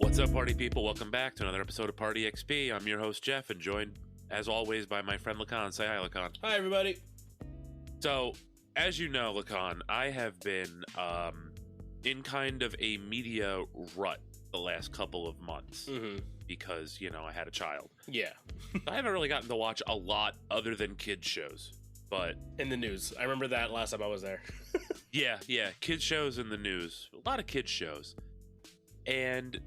What's up, party people? Welcome back to another episode of Party XP. I'm your host, Jeff, and joined, as always, by my friend Lakan. Say hi, Lakan. Hi, everybody. So, as you know, Lakan, I have been in kind of a media rut the last couple of months because, you know, I had a child. Yeah. I haven't really gotten to watch a lot other than kids shows, but... In the news. I remember that last time I was there. yeah, kids shows in the news. A lot of kids shows. And...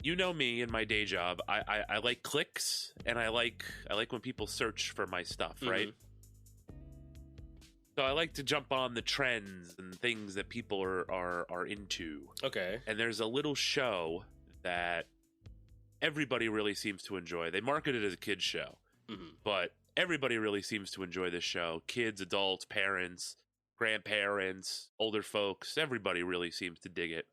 you know me and my day job. I like clicks, and I like when people search for my stuff, right? So I like to jump on the trends and things that people are into. Okay. And there's a little show that everybody really seems to enjoy. They market it as a kids show, but everybody really seems to enjoy this show. Kids, adults, parents, grandparents, older folks, everybody really seems to dig it.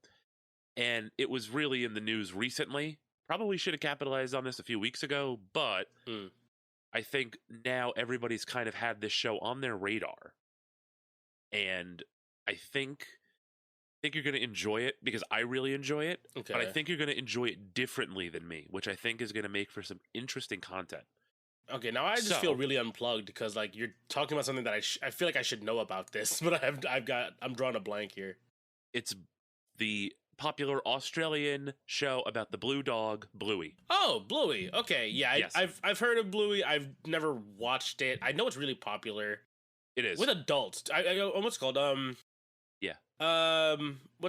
And it was really in the news recently. Probably should have capitalized on this a few weeks ago, but I think now everybody's kind of had this show on their radar. And I think you're going to enjoy it because I really enjoy it. Okay. But I think you're going to enjoy it differently than me, which I think is going to make for some interesting content. Okay, now I just feel really unplugged because like you're talking about something that I feel like I should know about this, but I'm drawing a blank here. It's the popular Australian show about the blue dog Bluey. Oh, Bluey. Okay, yeah, Yes. I've heard of Bluey. I've never watched it. I know it's really popular. It is With adults. I almost called what's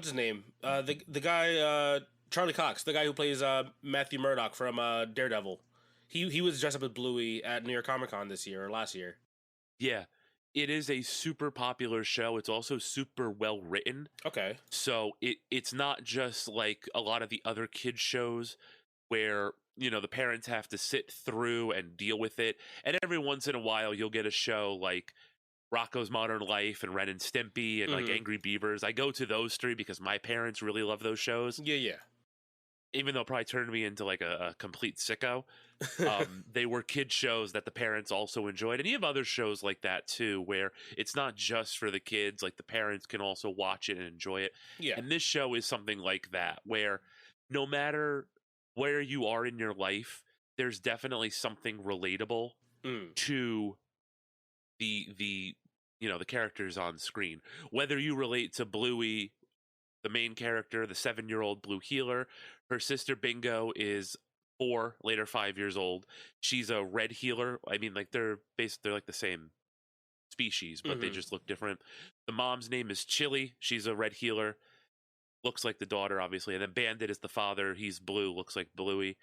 his name? The guy Charlie Cox, the guy who plays Matthew Murdock from Daredevil. He was dressed up as Bluey at New York Comic Con this year or last year. Yeah. It is a super popular show. It's also super well written. Okay. So it's not just like a lot of the other kids shows where, you know, the parents have to sit through and deal with it. And every once in a while you'll get a show like Rocko's Modern Life and Ren and Stimpy and like Angry Beavers. I go to those three because my parents really love those shows. Yeah. Even though it probably turned me into like a complete sicko. They were kid shows that the parents also enjoyed. And you have other shows like that too, where it's not just for the kids, like the parents can also watch it and enjoy it. Yeah. And this show is something like that, where no matter where you are in your life, there's definitely something relatable to the you know, the characters on screen. Whether you relate to Bluey, the main character, the 7-year-old blue healer, her sister Bingo is 4, later 5 years old. She's a red healer. I mean, like they're like the same species, but they just look different. The mom's name is Chili. She's a red healer. Looks like the daughter, obviously. And then Bandit is the father. He's blue. Looks like Bluey.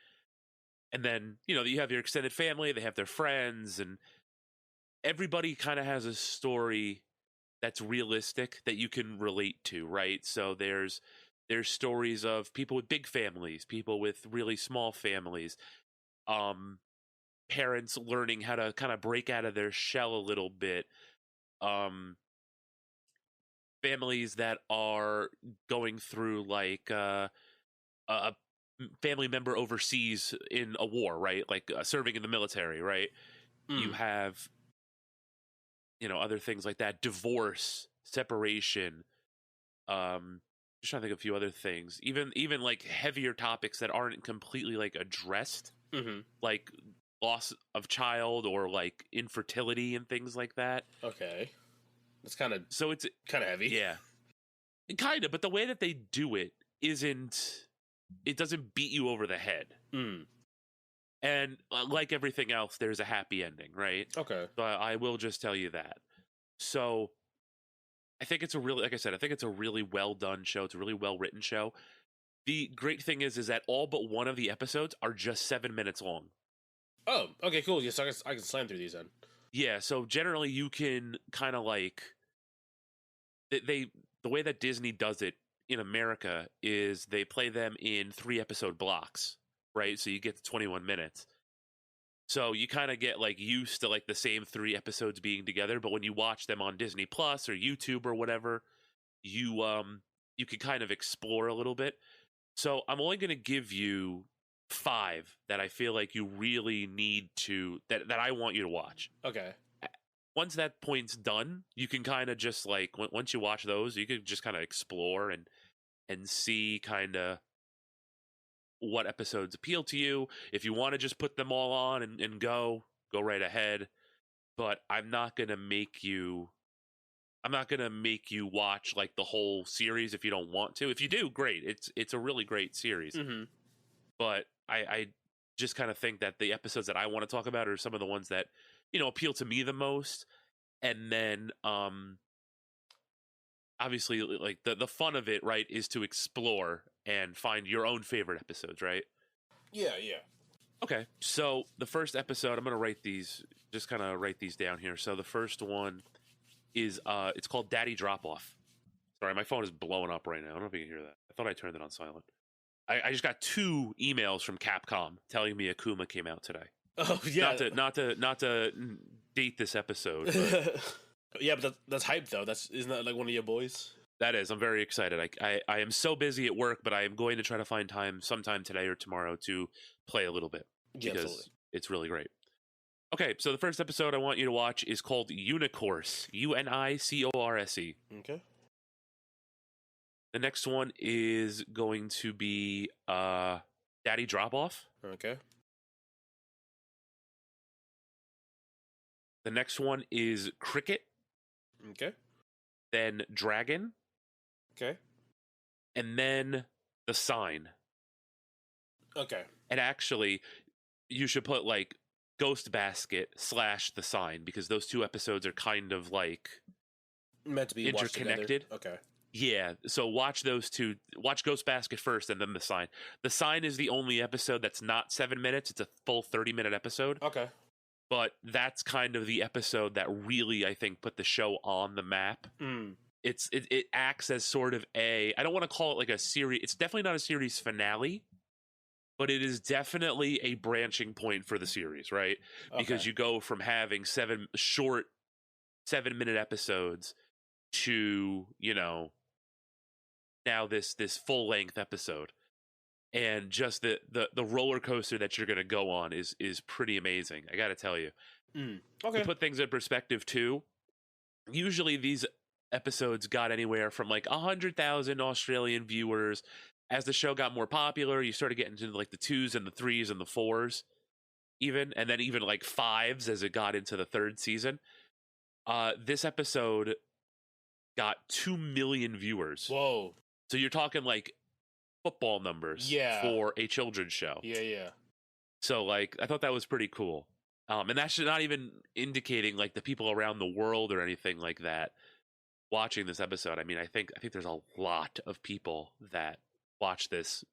And then, you know, you have your extended family. They have their friends. And everybody kind of has a story that's realistic that you can relate to, right? So there's stories of people with big families, people with really small families, parents learning how to kind of break out of their shell a little bit, families that are going through like a family member overseas in a war, right? Like serving in the military, right? You have, you know, other things like that, divorce, separation, just trying to think of a few other things, even like heavier topics that aren't completely like addressed, like loss of child or like infertility and things like that. Okay. It's kind of heavy. Yeah, kind of, but the way that they do it doesn't beat you over the head. And like everything else, there's a happy ending, right? Okay. So I will just tell you that. So I think it's a really, like I said, I think it's a really well done show. It's a really well written show. The great thing is that all but one of the episodes are just 7 minutes long. Oh, okay, cool. Yes, I can slam through these then. Yeah, so generally you can kind of like the way that Disney does it in America is they play them in 3-episode blocks, right? So you get to 21 minutes. So you kind of get like used to like the same 3 episodes being together, but when you watch them on Disney Plus or YouTube or whatever, you can kind of explore a little bit. So I'm only going to give you 5 that I feel like you really need to that I want you to watch. Okay. Once that point's done, you can kind of just like once you watch those, you can just kind of explore and see kind of what episodes appeal to you. If you want to just put them all on and go right ahead. But I'm not gonna make you watch like the whole series if you don't want to. If you do, great. It's a really great series. Mm-hmm. But I just kind of think that the episodes that I want to talk about are some of the ones that, appeal to me the most. And then obviously, like the fun of it, right, is to explore and find your own favorite episodes, right? Yeah. Okay, so the first episode, I'm gonna write these down here. So the first one is it's called Daddy Drop Off. Sorry, my phone is blowing up right now. I don't know if you can hear that. I thought I turned it on silent. I just got 2 emails from Capcom telling me Akuma came out today. Oh yeah. Not to date this episode. But yeah, but that's hype though. Isn't that like one of your boys? that is. I'm very excited. I am so busy at work, but I am going to try to find time sometime today or tomorrow to play a little bit because it's really great. Okay, so the first episode I want you to watch is called Unicorse. Unicorse. Okay. The next one is going to be Daddy Drop Off. Okay. The next one is Cricket. Okay. Then Dragon. Okay. And then The Sign. Okay. And actually, you should put like Ghost Basket / The Sign, because those 2 episodes are kind of like meant to be interconnected. Okay. Yeah, so watch those 2. Watch Ghost Basket first and then The Sign. The Sign is the only episode that's not 7 minutes. It's a full 30-minute episode. Okay. But that's kind of the episode that really, I think, put the show on the map. It acts as sort of I don't want to call it like a series. It's definitely not a series finale, but it is definitely a branching point for the series, right? Okay. Because you go from having 7 short 7-minute episodes to, now this full length episode. And just the roller coaster that you're going to go on is pretty amazing. I got to tell you. Okay. To put things in perspective too, usually these episodes got anywhere from like 100,000 Australian viewers. As the show got more popular, you started getting into like the 2s and the 3s and the 4s even, and then even like 5s as it got into the 3rd season. This episode got 2 million viewers. Whoa. So you're talking like football numbers for a children's show. Yeah. So like I thought that was pretty cool. And that's not even indicating like the people around the world or anything like that watching this episode. I mean, I think there's a lot of people that watch this.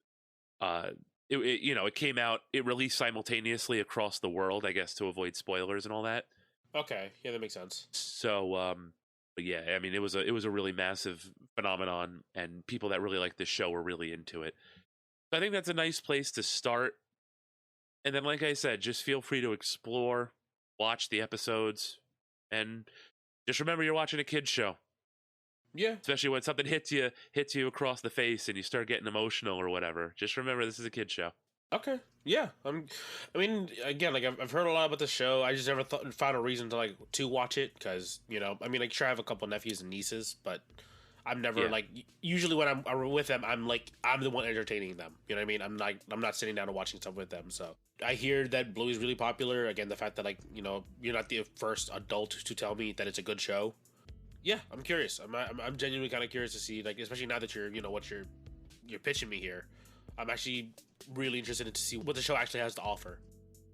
It came out, it released simultaneously across the world, I guess, to avoid spoilers and all that. Okay, yeah, that makes sense. So but yeah, I mean, it was a really massive phenomenon, and people that really like this show were really into it. So I think that's a nice place to start. And then, like I said, just feel free to explore, watch the episodes, and just remember you're watching a kid's show. Yeah. Especially when something hits you across the face and you start getting emotional or whatever. Just remember this is a kid's show. Okay. Yeah. I mean, again, like I've heard a lot about the show. I just never found a reason to watch it because, I mean, like sure I have a couple nephews and nieces, but I'm never usually when I'm with them, I'm the one entertaining them. You know what I mean? I'm not sitting down and watching stuff with them. So I hear that Bluey is really popular. Again, the fact that you're not the first adult to tell me that it's a good show. Yeah, I'm curious. I'm genuinely kind of curious to see, especially now that you're pitching me here. I'm actually really interested to see what the show actually has to offer.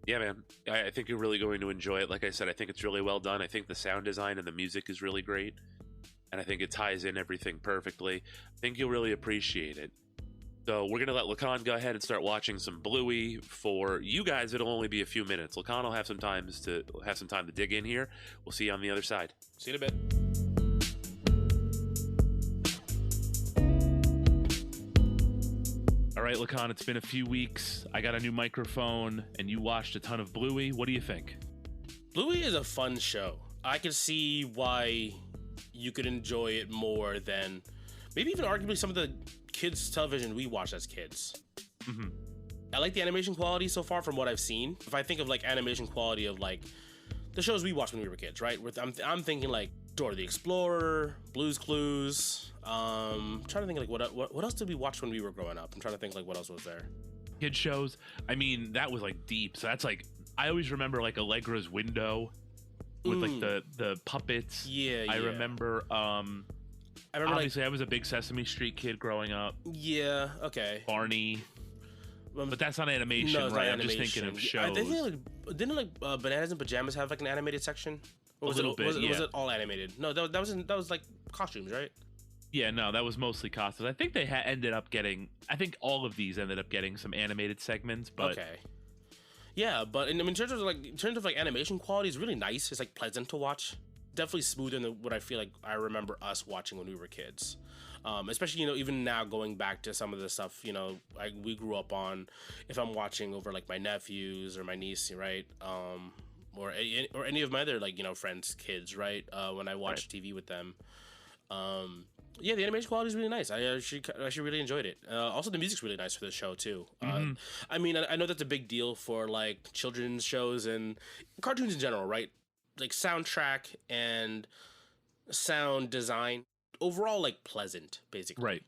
Yeah, man. I think you're really going to enjoy it. Like I said, I think it's really well done. I think the sound design and the music is really great. And I think it ties in everything perfectly. I think you'll really appreciate it. So we're going to let Lakan go ahead and start watching some Bluey. For you guys, it'll only be a few minutes. Lakan will have some time to dig in here. We'll see you on the other side. See you in a bit. All right, Lakan, it's been a few weeks. I got a new microphone, and you watched a ton of Bluey. What do you think? Bluey is a fun show. I can see why you could enjoy it more than maybe even arguably some of the kids' television we watched as kids. Mm-hmm. I like the animation quality so far from what I've seen. If I think of animation quality of the shows we watched when we were kids, right? I'm thinking Dora the Explorer, Blue's Clues. Trying to think what else did we watch when we were growing up? I'm trying to think what else was there. kid shows. I mean, that was like deep. So that's like, I always remember like Allegra's Window with like the puppets. Yeah, I remember. I remember. Obviously, I was a big Sesame Street kid growing up. Yeah. Okay. Barney. But that's not animation, no, it's right? not I'm animation. just thinking of shows. I think didn't Bananas in Pajamas have like an animated section? Or was a little bit. Was it all animated? No, that was like costumes, right? Yeah, no, that was mostly costumes. I think they ended up getting. I think all of these ended up getting some animated segments. But okay. Yeah, but in terms of animation quality, it's really nice. It's like pleasant to watch. Definitely smoother than what I feel like I remember us watching when we were kids. Especially, even now going back to some of the stuff, we grew up on. If I'm watching over like my nephews or my niece, right? Or any of my other friends' kids, right? When I watch TV with them. Yeah, the animation quality is really nice. I actually really enjoyed it. Also, the music's really nice for the show too. I mean, I know that's a big deal for like children's shows and cartoons in general, right? Like soundtrack and sound design, overall like pleasant, basically. Right.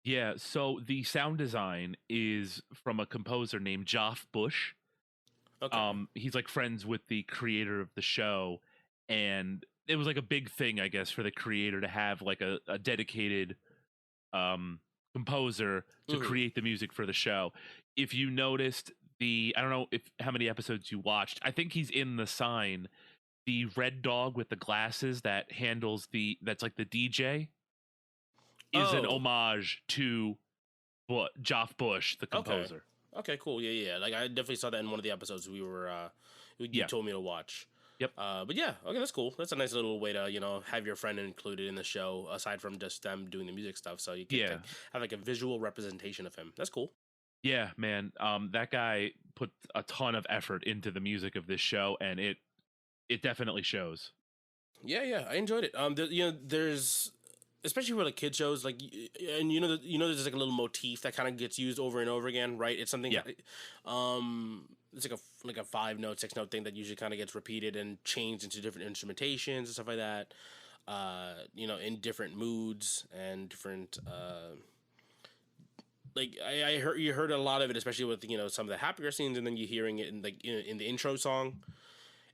Yeah. So the sound design is from a composer named Joff Bush. Okay. He's like friends with the creator of the show, and it was like a big thing, I guess, for the creator to have like a dedicated composer to create the music for the show. If you noticed I don't know how many episodes you watched. I think he's in The Sign. The red dog with the glasses that handles that's like the DJ is an homage to Joff Bush, the composer. Okay, cool. Yeah. Like I definitely saw that in one of the episodes you told me to watch. Yep. But yeah, okay, that's cool. That's a nice little way to, have your friend included in the show, aside from just them doing the music stuff. So you can have like a visual representation of him. That's cool. Yeah, man. That guy put a ton of effort into the music of this show, and it definitely shows. Yeah, I enjoyed it. There's especially for like kid shows, like, and there's like a little motif that kind of gets used over and over again, right? It's something. Yeah. It's like a 5-note, 6-note thing that usually kind of gets repeated and changed into different instrumentations and stuff like that. In different moods and different. Like you heard a lot of it, especially with some of the happier scenes, and then you hearing it in in the intro song.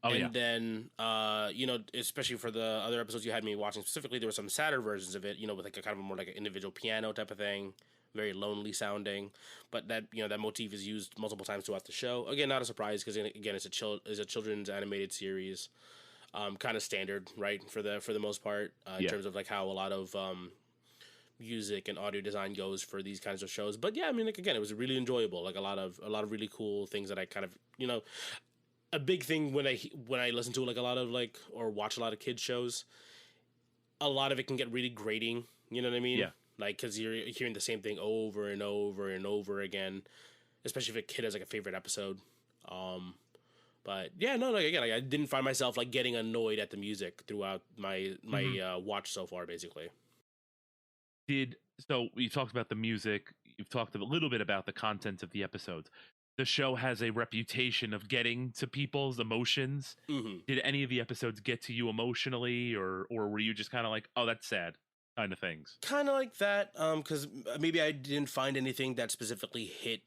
Then, especially for the other episodes you had me watching specifically, there were some sadder versions of it, with like a kind of more like an individual piano type of thing, very lonely sounding. But that that motif is used multiple times throughout the show. Again, not a surprise because again, it's a children's animated series, kind of standard, right, for the most part, in terms of like how a lot of music and audio design goes for these kinds of shows. But yeah, I mean, like again, it was really enjoyable. Like a lot of really cool things that I kind of a big thing when I listen to like a lot of or watch a lot of kids shows, a lot of it can get really grating. You know what I mean? Yeah. Like, because you're hearing the same thing over and over and over again, especially if a kid has like a favorite episode. But yeah, no, like again, like, I didn't find myself like getting annoyed at the music throughout my watch so far, basically. So you talked about the music. You've talked a little bit about the content of the episodes. The show has a reputation of getting to people's emotions. Did any of the episodes get to you emotionally, or were you just kind of like, oh, that's sad kind of things? Kind of like that, because maybe I didn't find anything that specifically hit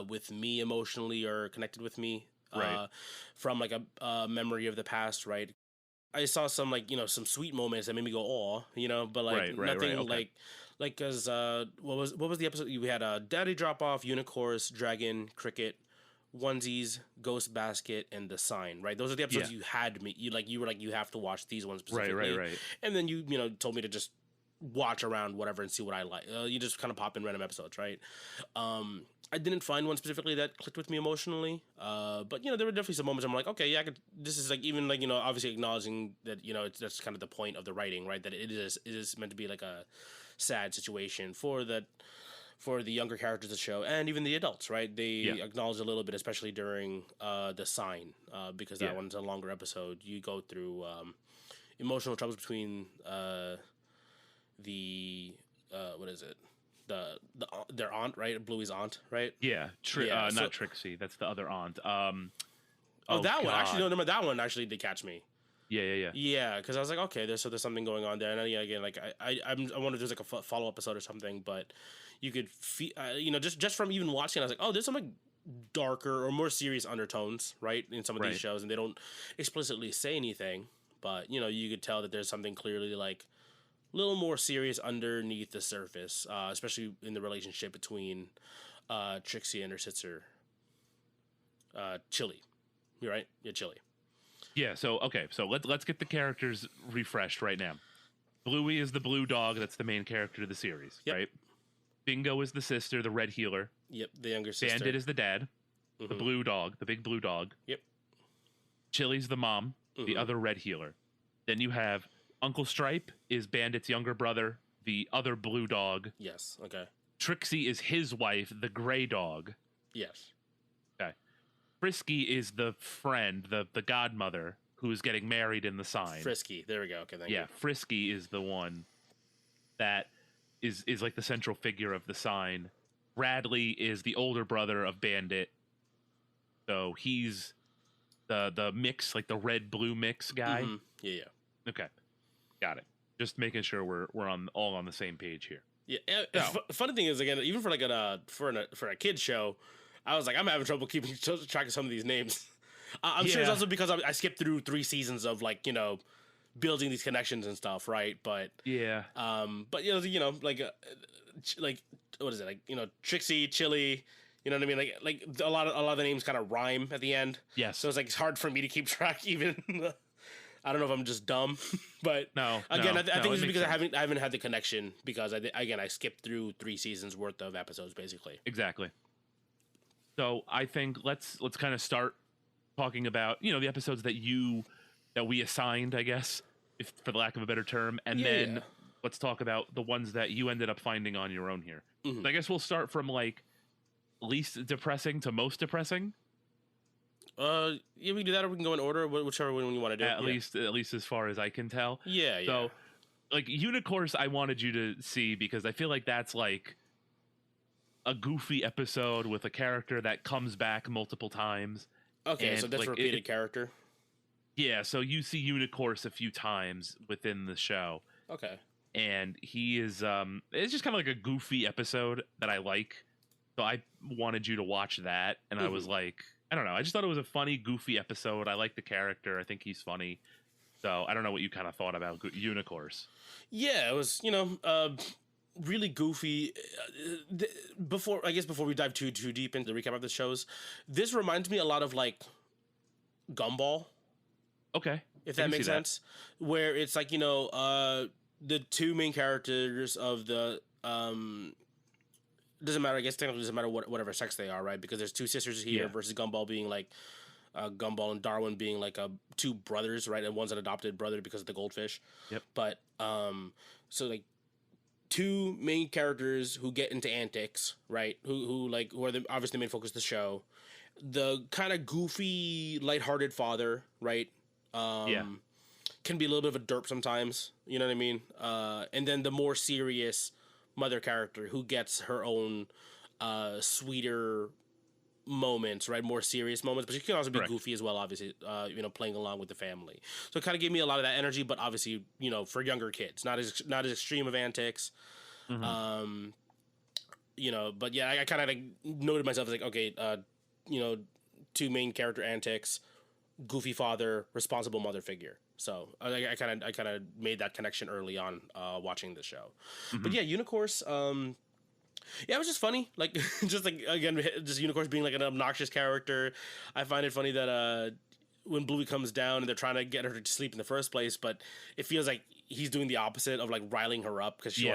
with me emotionally or connected with me, right, from like a memory of the past, right? I saw some some sweet moments that made me go, oh, but like nothing okay. Like, cause what was the episode? We had Daddy Drop Off, Unicorns, Dragon, Cricket, Onesies, Ghost Basket, and The Sign. Right, those are the episodes you had me. You were like, you have to watch these ones specifically. Right. And then you told me to just watch around whatever and see what I like. You just kind of pop in random episodes, right? I didn't find one specifically that clicked with me emotionally, but there were definitely some moments I'm like, okay, yeah, this is like even like obviously acknowledging that that's kind of the point of the writing, right? That it is meant to be like a sad situation for the younger characters of the show and even the adults, right? They acknowledge a little bit, especially during The Sign, because that one's a longer episode. You go through emotional troubles between what is it? Their aunt, right? Bluey's aunt, right? Yeah, not Trixie. That's the other aunt. That one actually, no, that one actually did catch me. Yeah, because I was like, okay, there's something going on there, and then, yeah, again, like I wonder if there's like a follow episode or something, but you could feel, just from even watching, I was like, oh, there's some like darker or more serious undertones, right, in some of these shows, and they don't explicitly say anything, but you could tell that there's something clearly like a little more serious underneath the surface, especially in the relationship between Trixie and her sister, Chili. You're right, yeah, Chili. Yeah, so let's get the characters refreshed right now. Bluey is the blue dog, that's the main character of the series, right? Bingo is the sister, the red healer. Yep, the younger sister. Bandit is the dad, the blue dog, the big blue dog. Yep. Chili's the mom, the other red healer. Then you have Uncle Stripe is Bandit's younger brother, the other blue dog. Yes, okay. Trixie is his wife, the gray dog. Yes. Okay. Frisky is the friend, the godmother, who is getting married in the sign. Frisky. There we go. Okay, thank you. Yeah, Frisky is the one that is like the central figure of the sign. Bradley is the older brother of Bandit. So he's the mix, like the red-blue mix guy. Mm-hmm. Yeah. Okay. Got it. Just making sure we're all on the same page here. Yeah. Funny thing is, again, even for like for a kid show, I was like, I'm having trouble keeping track of some of these names. I'm sure it's also because I skipped through 3 seasons of like building these connections and stuff, right? But but like what is it, like Trixie, Chili, you know what I mean? Like a lot of the names kind of rhyme at the end. Yes. So it's hard for me to keep track even. I don't know if I'm just dumb, but I think it's because I haven't had the connection because I skipped through 3 seasons worth of episodes basically. Exactly. So I think let's kind of start talking about the episodes that we assigned, I guess, if for the lack of a better term, and then let's talk about the ones that you ended up finding on your own here. Mm-hmm. So I guess we'll start from like least depressing to most depressing. Yeah, we can do that, or we can go in order, whichever one you want to do. At least as far as I can tell. Yeah. So, like Unicourse, I wanted you to see because I feel like that's like a goofy episode with a character that comes back multiple times. Okay, and so that's a repeated character. Yeah, so you see Unicourse a few times within the show. Okay. And he is it's just kind of like a goofy episode that I like. So I wanted you to watch that, and I was like, I don't know. I just thought it was a funny, goofy episode. I like the character. I think he's funny. So I don't know what you kind of thought about Unicourse. Yeah, it was, really goofy. Before we dive too deep into the recap of the shows, this reminds me a lot of like Gumball. Okay. If that makes sense. Where it's like, the 2 main characters of the doesn't matter, I guess technically doesn't matter whatever sex they are, right? Because there's 2 sisters here versus Gumball being like Gumball and Darwin being like 2 brothers, right? And one's an adopted brother because of the goldfish. Yep. But so like 2 main characters who get into antics, right? Who are obviously the main focus of the show. The kind of goofy, lighthearted father, right? Can be a little bit of a derp sometimes, you know what I mean? And then the more serious mother character who gets her own sweeter moments, right? More serious moments, but she can also be goofy as well, obviously, playing along with the family. So it kind of gave me a lot of that energy, but obviously, for younger kids, not as extreme of antics. Mm-hmm. But yeah, I kind of like noted myself as like, okay, 2 main character antics, goofy father, responsible mother figure. So I kind of made that connection early on watching the show. Mm-hmm. But yeah, Unicourse, it was just funny. Like just like again, just Unicourse being like an obnoxious character. I find it funny that when Bluey comes down and they're trying to get her to sleep in the first place, but it feels like he's doing the opposite of like riling her up because she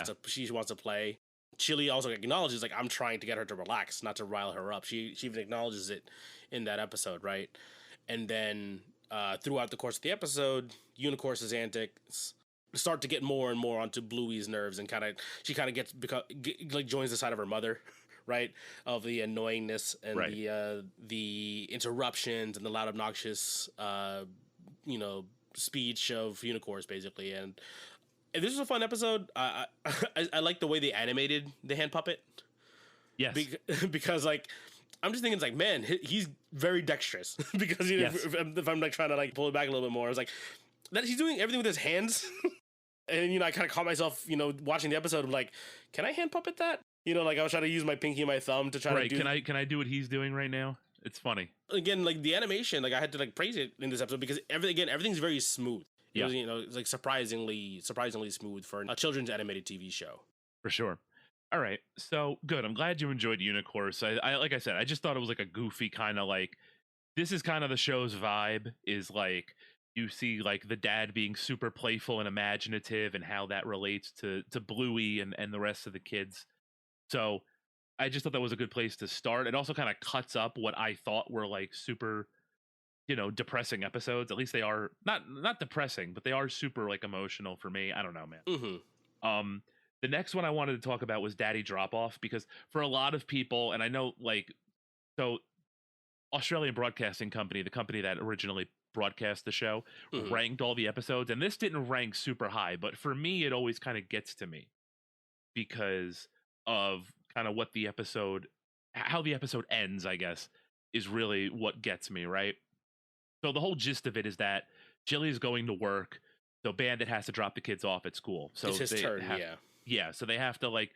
wants to play. Chili also acknowledges like I'm trying to get her to relax, not to rile her up. She even acknowledges it in that episode, right? And then throughout the course of the episode, Unicourse's antics start to get more and more onto Bluey's nerves, and she gets joins the side of her mother, right? Of the annoyingness and the interruptions and the loud, obnoxious, speech of Unicourse, basically. And this was a fun episode. I like the way they animated the hand puppet. Yes, because like. I'm just thinking, it's like, man, he's very dexterous because if I'm like trying to like pull it back a little bit more, I was like, that he's doing everything with his hands. And, you know, I kind of caught myself, you know, watching the episode of like, can I hand puppet that? You know, like I was trying to use my pinky and my thumb to try to do. Can I do what he's doing right now? It's funny. Again, like the animation, like I had to like praise it in this episode because everything's very smooth. Yeah. It was, you know, it's like surprisingly smooth for a children's animated TV show. For sure. All right. So good. I'm glad you enjoyed Unicourse. I like I said, I just thought it was like a goofy kind of like, this is kind of the show's vibe is like, you see like the dad being super playful and imaginative and how that relates to Bluey and the rest of the kids. So I just thought that was a good place to start. It also kind of cuts up what I thought were like super, you know, depressing episodes. At least they are not depressing, but they are super like emotional for me. I don't know, man. Mm-hmm. The next one I wanted to talk about was Daddy Drop Off, because for a lot of people, and I know like, so Australian Broadcasting Company, the company that originally broadcast the show, ranked all the episodes, and this didn't rank super high, but for me it always kind of gets to me because of kind of what the episode, how the episode ends, I guess, is really what gets me, right? So the whole gist of it is that Jilly's going to work, so Bandit has to drop the kids off at school. So it's his turn. Yeah, so they have to like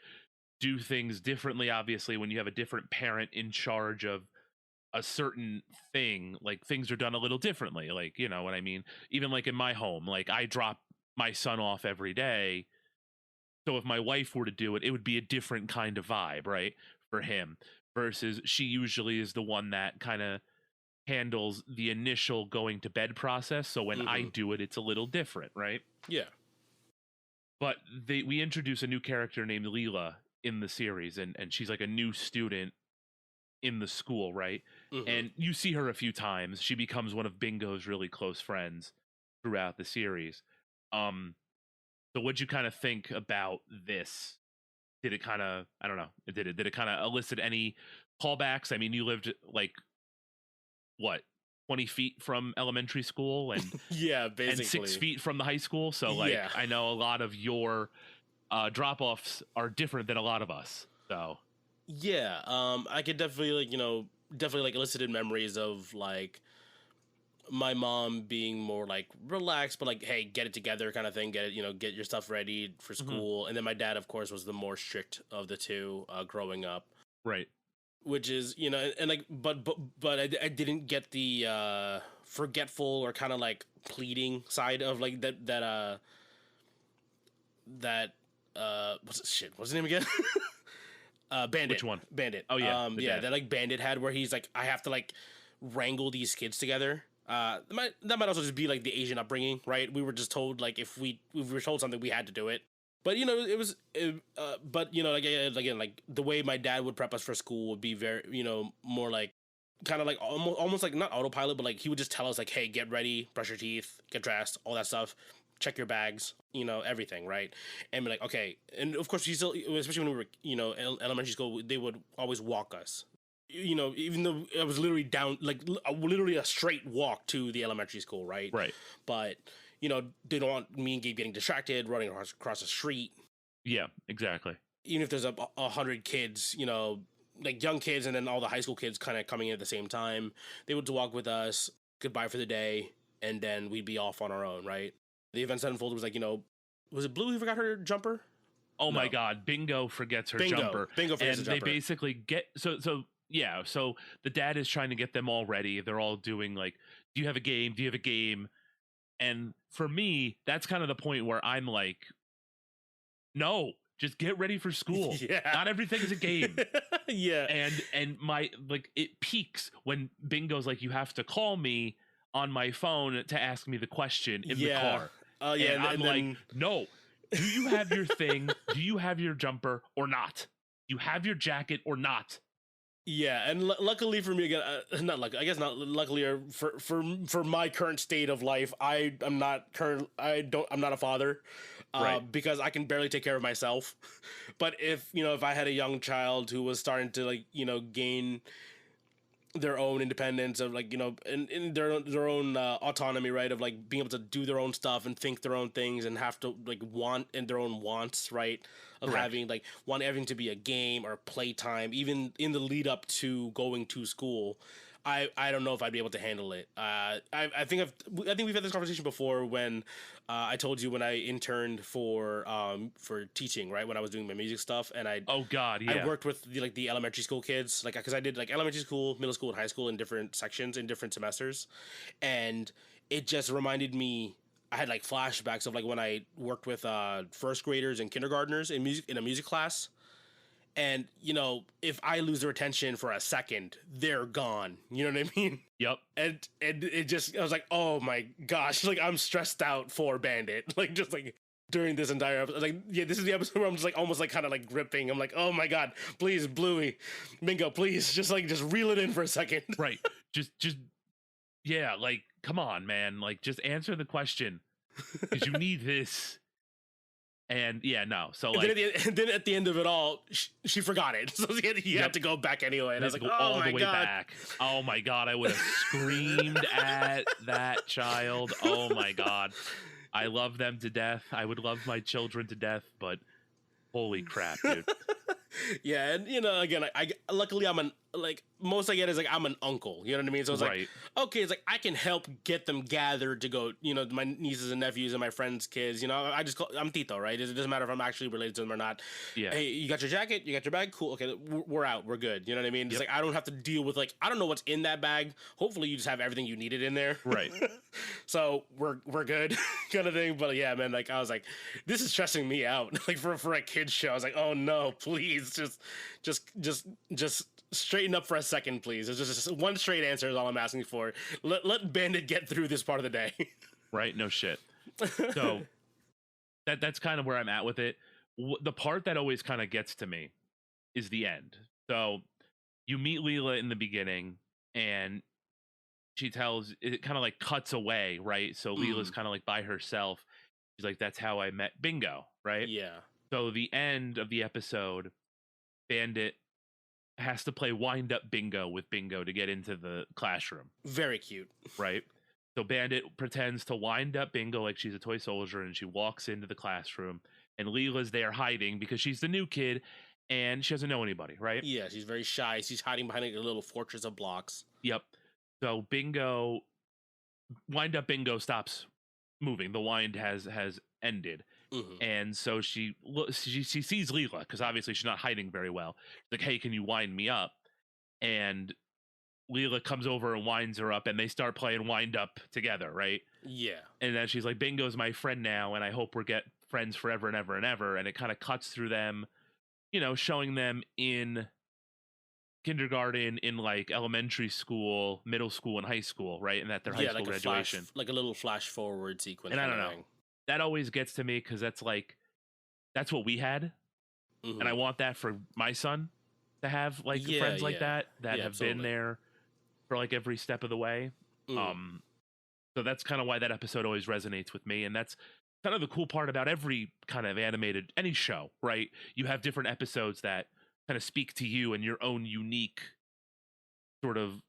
do things differently, obviously, when you have a different parent in charge of a certain thing. Like things are done a little differently, like, you know what I mean? Even like in my home, like I drop my son off every day, so if my wife were to do it, it would be a different kind of vibe, right, for him, versus she usually is the one that kind of handles the initial going to bed process, so when I do it, it's a little different, right? Yeah. But we introduce a new character named Leela in the series, and she's like a new student in the school, right? And you see her a few times. She becomes one of Bingo's really close friends throughout the series. So what'd you kind of think about this? Did it kind of, I don't know, did it kind of elicit any callbacks? I mean, you lived like what, 20 feet from elementary school, and yeah, basically, and 6 feet from the high school. So like, yeah. I know a lot of your drop-offs are different than a lot of us. So yeah, I could definitely like, you know, definitely like elicited memories of like my mom being more like relaxed, but like, hey, get it together kind of thing. Get it, you know, get your stuff ready for school. And then my dad, of course, was the more strict of the two growing up. Right. Which is, you know, and like, but I didn't get the forgetful or kind of like pleading side of like that what's his name again? Bandit. Which one? Bandit. Oh yeah. Yeah, that like Bandit had where he's like, I have to like wrangle these kids together. That might also just be like the Asian upbringing, right? We were just told like if we were told something, we had to do it. But you know, but you know, like again, like the way my dad would prep us for school would be very, you know, more like kind of like almost like not autopilot, but like he would just tell us like, hey, get ready, brush your teeth, get dressed, all that stuff, check your bags, you know, everything, right? And be like, okay, and of course, especially when we were, you know, elementary school, they would always walk us. You know, even though it was literally down, like literally a straight walk to the elementary school, right? Right. But you know, they don't want me and Gabe getting distracted, running across the street. Yeah, exactly. Even if there's 100 kids, you know, like young kids, and then all the high school kids kind of coming in at the same time, they would walk with us, goodbye for the day, and then we'd be off on our own, right? The events that unfolded was like, you know, was it Bluey who forgot her jumper? Oh no. My God, Bingo forgets her jumper. Bingo forgets her jumper. And they basically get, so yeah, so the dad is trying to get them all ready. They're all doing like, do you have a game? Do you have a game? And for me, that's kind of the point where I'm like, no, just get ready for school. Yeah. Not everything's a game. Yeah. And my, like, it peaks when Bingo's like, you have to call me on my phone to ask me the question in the car. Yeah. And I'm like, no, do you have your thing? Do you have your jumper or not? You have your jacket or not? Yeah, and luckily for me, again, not luckily, I guess not luckily, or for my current state of life, I'm not a father, right. Because I can barely take care of myself. But if I had a young child who was starting to like, you know, gain their own independence of like, you know, in their own autonomy, right, of like being able to do their own stuff and think their own things and have to like want in their own wants, right, of Correct. having like want everything to be a game or playtime, even in the lead up to going to school, I don't know if I'd be able to handle it. I think we've had this conversation before when I told you when I interned for teaching, right, when I was doing my music stuff, and I worked with the elementary school kids, like, because I did like elementary school, middle school, and high school in different sections in different semesters, and it just reminded me. I had like flashbacks of like when I worked with first graders and kindergartners in a music class. And, if I lose their attention for a second, they're gone. You know what I mean? Yep. And it just, I was like, oh my gosh, like I'm stressed out for Bandit. Like just like during this entire episode, like, yeah, this is the episode where I'm just like almost like kind of like gripping. I'm like, oh my God, please, Bluey, Mingo, please, just reel it in for a second. Right. Just, yeah, like, come on, man. Like, just answer the question because you need this. And yeah, no. So and like, then at the end of it all, she forgot it. So he had to go back anyway. And I was like, oh all my the way God. back. Oh my God, I would have screamed at that child. Oh my God, I love them to death. I would love my children to death, but holy crap, dude. Yeah, and again, I luckily I'm most I get is like I'm an uncle, you know what I mean? So it's like, okay, it's like I can help get them gathered to go, my nieces and nephews and my friends' kids, I'm Tito, right? It doesn't matter if I'm actually related to them or not. Yeah. Hey, you got your jacket? You got your bag? Cool. Okay, we're out. We're good. You know what I mean? It's like I don't have to deal with I don't know what's in that bag. Hopefully you just have everything you needed in there. Right. So we're good kind of thing. But yeah, man, like I was like, this is stressing me out. Like for a kid's show. I was like, oh no, please just straighten up for a second, please. It's just one straight answer is all I'm asking for. Let Bandit get through this part of the day. Right? No shit. So that's kind of where I'm at with it. The part that always kind of gets to me is the end. So you meet Leela in the beginning, and she tells it kind of like cuts away, right? So Leela's kind of like by herself. She's like, "That's how I met Bingo," right? Yeah. So the end of the episode, Bandit has to play wind up bingo with Bingo to get into the classroom. Very cute. Right? So Bandit pretends to wind up Bingo like she's a toy soldier, and she walks into the classroom, and Leela's there hiding because she's the new kid and she doesn't know anybody, right? Yeah, she's very shy. She's hiding behind a little fortress of blocks. Yep. So wind up Bingo stops moving. The wind has ended. Mm-hmm. And so she sees Leela because obviously she's not hiding very well. She's like, hey, can you wind me up? And Leela comes over and winds her up, and they start playing wind up together, right? Yeah. And then she's like, Bingo's my friend now, and I hope we're friends forever and ever and ever. And it kind of cuts through them, showing them in kindergarten, in like elementary school, middle school, and high school, right? And at their high school graduation. Like a little flash forward sequence. And I don't know. That always gets to me because that's what we had. Mm-hmm. And I want that for my son to have friends like that have absolutely been there for like every step of the way. So that's kind of why that episode always resonates with me. And that's kind of the cool part about every kind of any show, right? You have different episodes that kind of speak to you and your own unique sort of,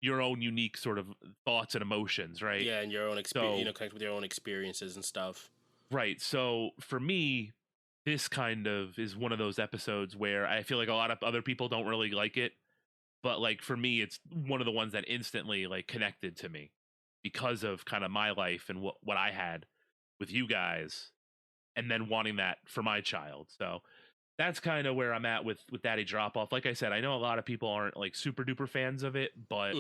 your own unique sort of thoughts and emotions, right? Yeah, and your own experience, connect with your own experiences and stuff. Right. So for me, this kind of is one of those episodes where I feel like a lot of other people don't really like it, but like for me, it's one of the ones that instantly like connected to me because of kind of my life and what I had with you guys, and then wanting that for my child. So that's kind of where I'm at with Daddy Drop Off. Like I said, I know a lot of people aren't like super duper fans of it, but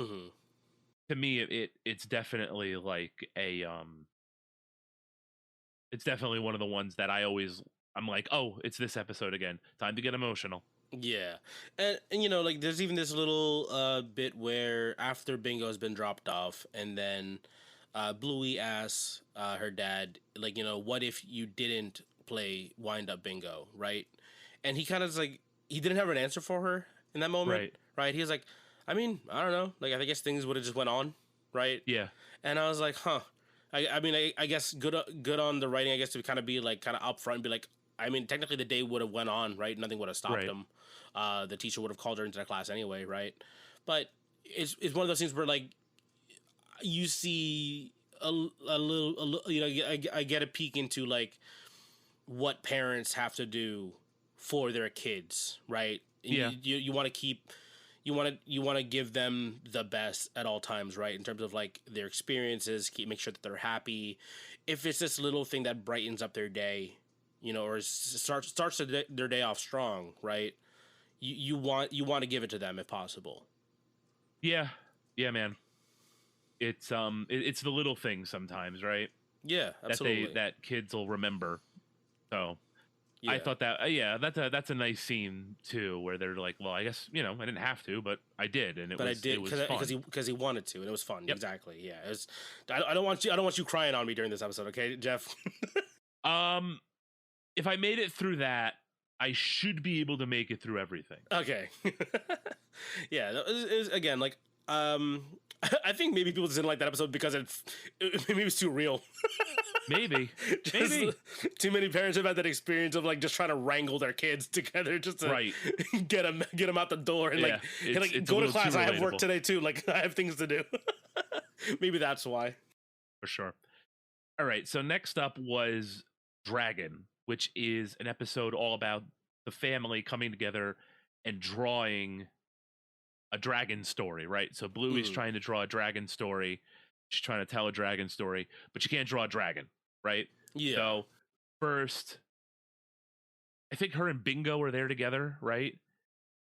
to me, it's definitely like it's definitely one of the ones that I'm like, oh, it's this episode again. Time to get emotional. Yeah. And like there's even this little bit where after Bingo has been dropped off, and then Bluey asks her dad, like, what if you didn't play Wind Up Bingo, right? And he kind of like, he didn't have an answer for her in that moment, right? He was like, I mean, I don't know. Like, I guess things would have just went on, right? Yeah. And I was like, huh. I guess good on the writing, I guess, to kind of be like kind of upfront and be like, I mean, technically the day would have went on, right? Nothing would have stopped him. The teacher would have called her into the class anyway, right? But it's one of those things where like you see a little, I get a peek into like what parents have to do for their kids, right? Yeah. You want to keep, you want to give them the best at all times, right? In terms of like their experiences, make sure that they're happy. If it's this little thing that brightens up their day, or starts their day off strong, right? You want to give it to them if possible. Yeah, man. It's it's the little things sometimes, right? Yeah, absolutely. That kids will remember. So yeah. I thought that that's a nice scene too, where they're like, well, I guess I didn't have to, but I did, and it was fun because he wanted to, and it was fun. Yep. Exactly. Yeah. It was. I don't want you crying on me during this episode, okay, Jeff? If I made it through that, I should be able to make it through everything. Okay. Yeah. It was, again, like, I think maybe people just didn't like that episode because maybe it was too real. Maybe too many parents have had that experience of like just trying to wrangle their kids together just to get them out the door and it's go to class. I have work today too. Like I have things to do. Maybe that's why. For sure. All right. So next up was Dragon, which is an episode all about the family coming together and drawing a dragon story, right? So Bluey's trying to draw a dragon story. She's trying to tell a dragon story, but she can't draw a dragon, right? Yeah. So first, I think her and Bingo are there together, right?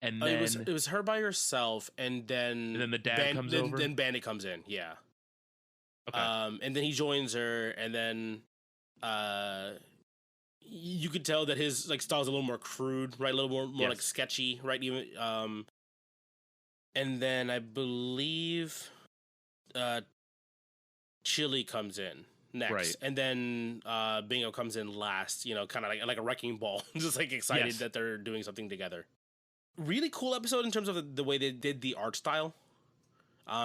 And then it was her by herself, and then the dad comes over. Then Bandit comes in, yeah. Okay. And then he joins her, and then you could tell that his like style's a little more crude, right? A little more like sketchy, right? Even and then I believe Chili comes in next, right. And then Bingo comes in last. Kind of like a wrecking ball, just like excited that they're doing something together. Really cool episode in terms of the way they did the art style,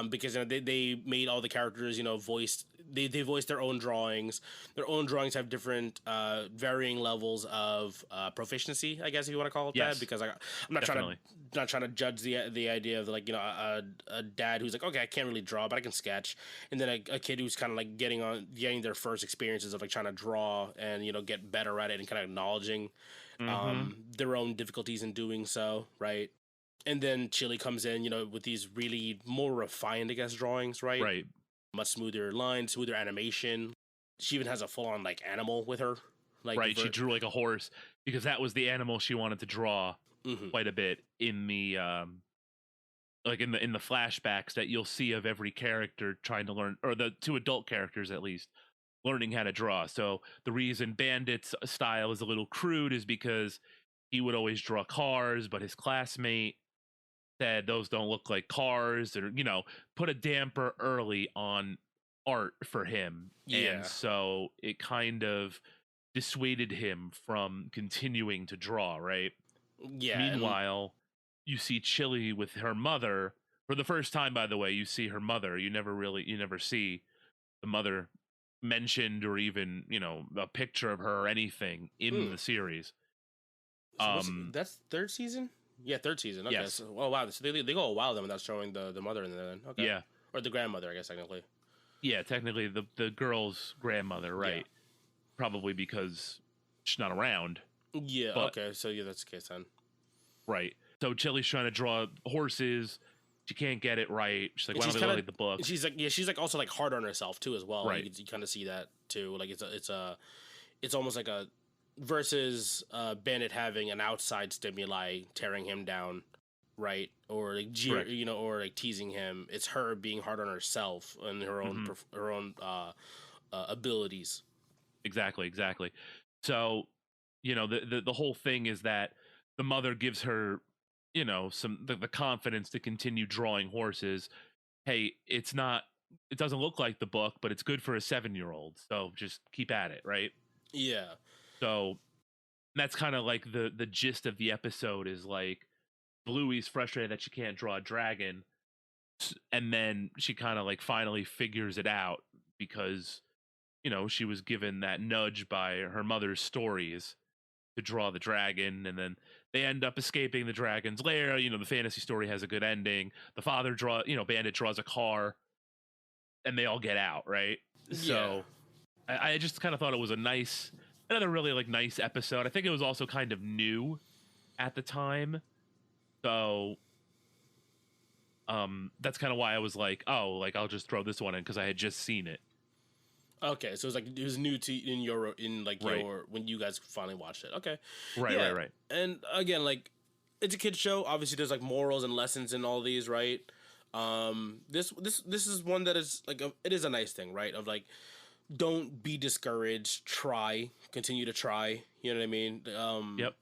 because they made all the characters voiced. They voiced their own drawings. Their own drawings have different varying levels of proficiency, I guess if you want to call it that. Because I'm not trying to judge the idea of like a dad who's like, okay, I can't really draw, but I can sketch, and then a kid who's kind of like getting their first experiences of like trying to draw and get better at it and kind of acknowledging their own difficulties in doing so, right? And then Chili comes in, with these really more refined, I guess, drawings, right? Right. Much smoother lines, smoother animation. She even has a full-on like animal with her. She drew like a horse because that was the animal she wanted to draw quite a bit in the in the flashbacks that you'll see of every character trying to learn, or the two adult characters at least, learning how to draw. So the reason Bandit's style is a little crude is because he would always draw cars, but his classmate said those don't look like cars, or put a damper early on art for him. And so it kind of dissuaded him from continuing to draw, right? Meanwhile, you see Chili with her mother for the first time. By the way, you see her mother. You never see the mother mentioned, or even a picture of her or anything in the series. So that's third season. Yeah, third season. Okay. Yes. So, oh wow, so they go a while then without showing the mother in there. Then okay. Yeah. Or the grandmother, I guess technically. Yeah, technically the girl's grandmother, right? Yeah. Probably because she's not around. Yeah. Okay. So yeah, that's the case then. Right. So Chili's trying to draw horses. She can't get it right. She's like, why don't I read the book? She's like also like hard on herself too as well. Right. You kind of see that too. Like it's almost like a versus Bandit having an outside stimuli tearing him down, right? Or like or like teasing him. It's her being hard on herself and her own abilities. Exactly. So, the whole thing is that the mother gives her, the confidence to continue drawing horses. Hey, it doesn't look like the book, but it's good for a 7-year-old. So just keep at it, right? Yeah. So that's kind of like the gist of the episode is like Bluey's frustrated that she can't draw a dragon, and then she kind of like finally figures it out because she was given that nudge by her mother's stories to draw the dragon, and then they end up escaping the dragon's lair. The fantasy story has a good ending. The father Bandit draws a car, and they all get out, right? Yeah. So I just kind of thought it was another really like nice episode. I think it was also kind of new at the time, so That's kind of why I was like, oh, like I'll just throw this one in because I had just seen it. Okay, so it was new to your Right. your when you guys finally watched it. Okay, Right. And again, like it's a kid's show. Obviously, there's like morals and lessons in all these, right? This is one that is like it is a nice thing, right? Of like, don't be discouraged. Try, continue to try. You know what I mean? Yep.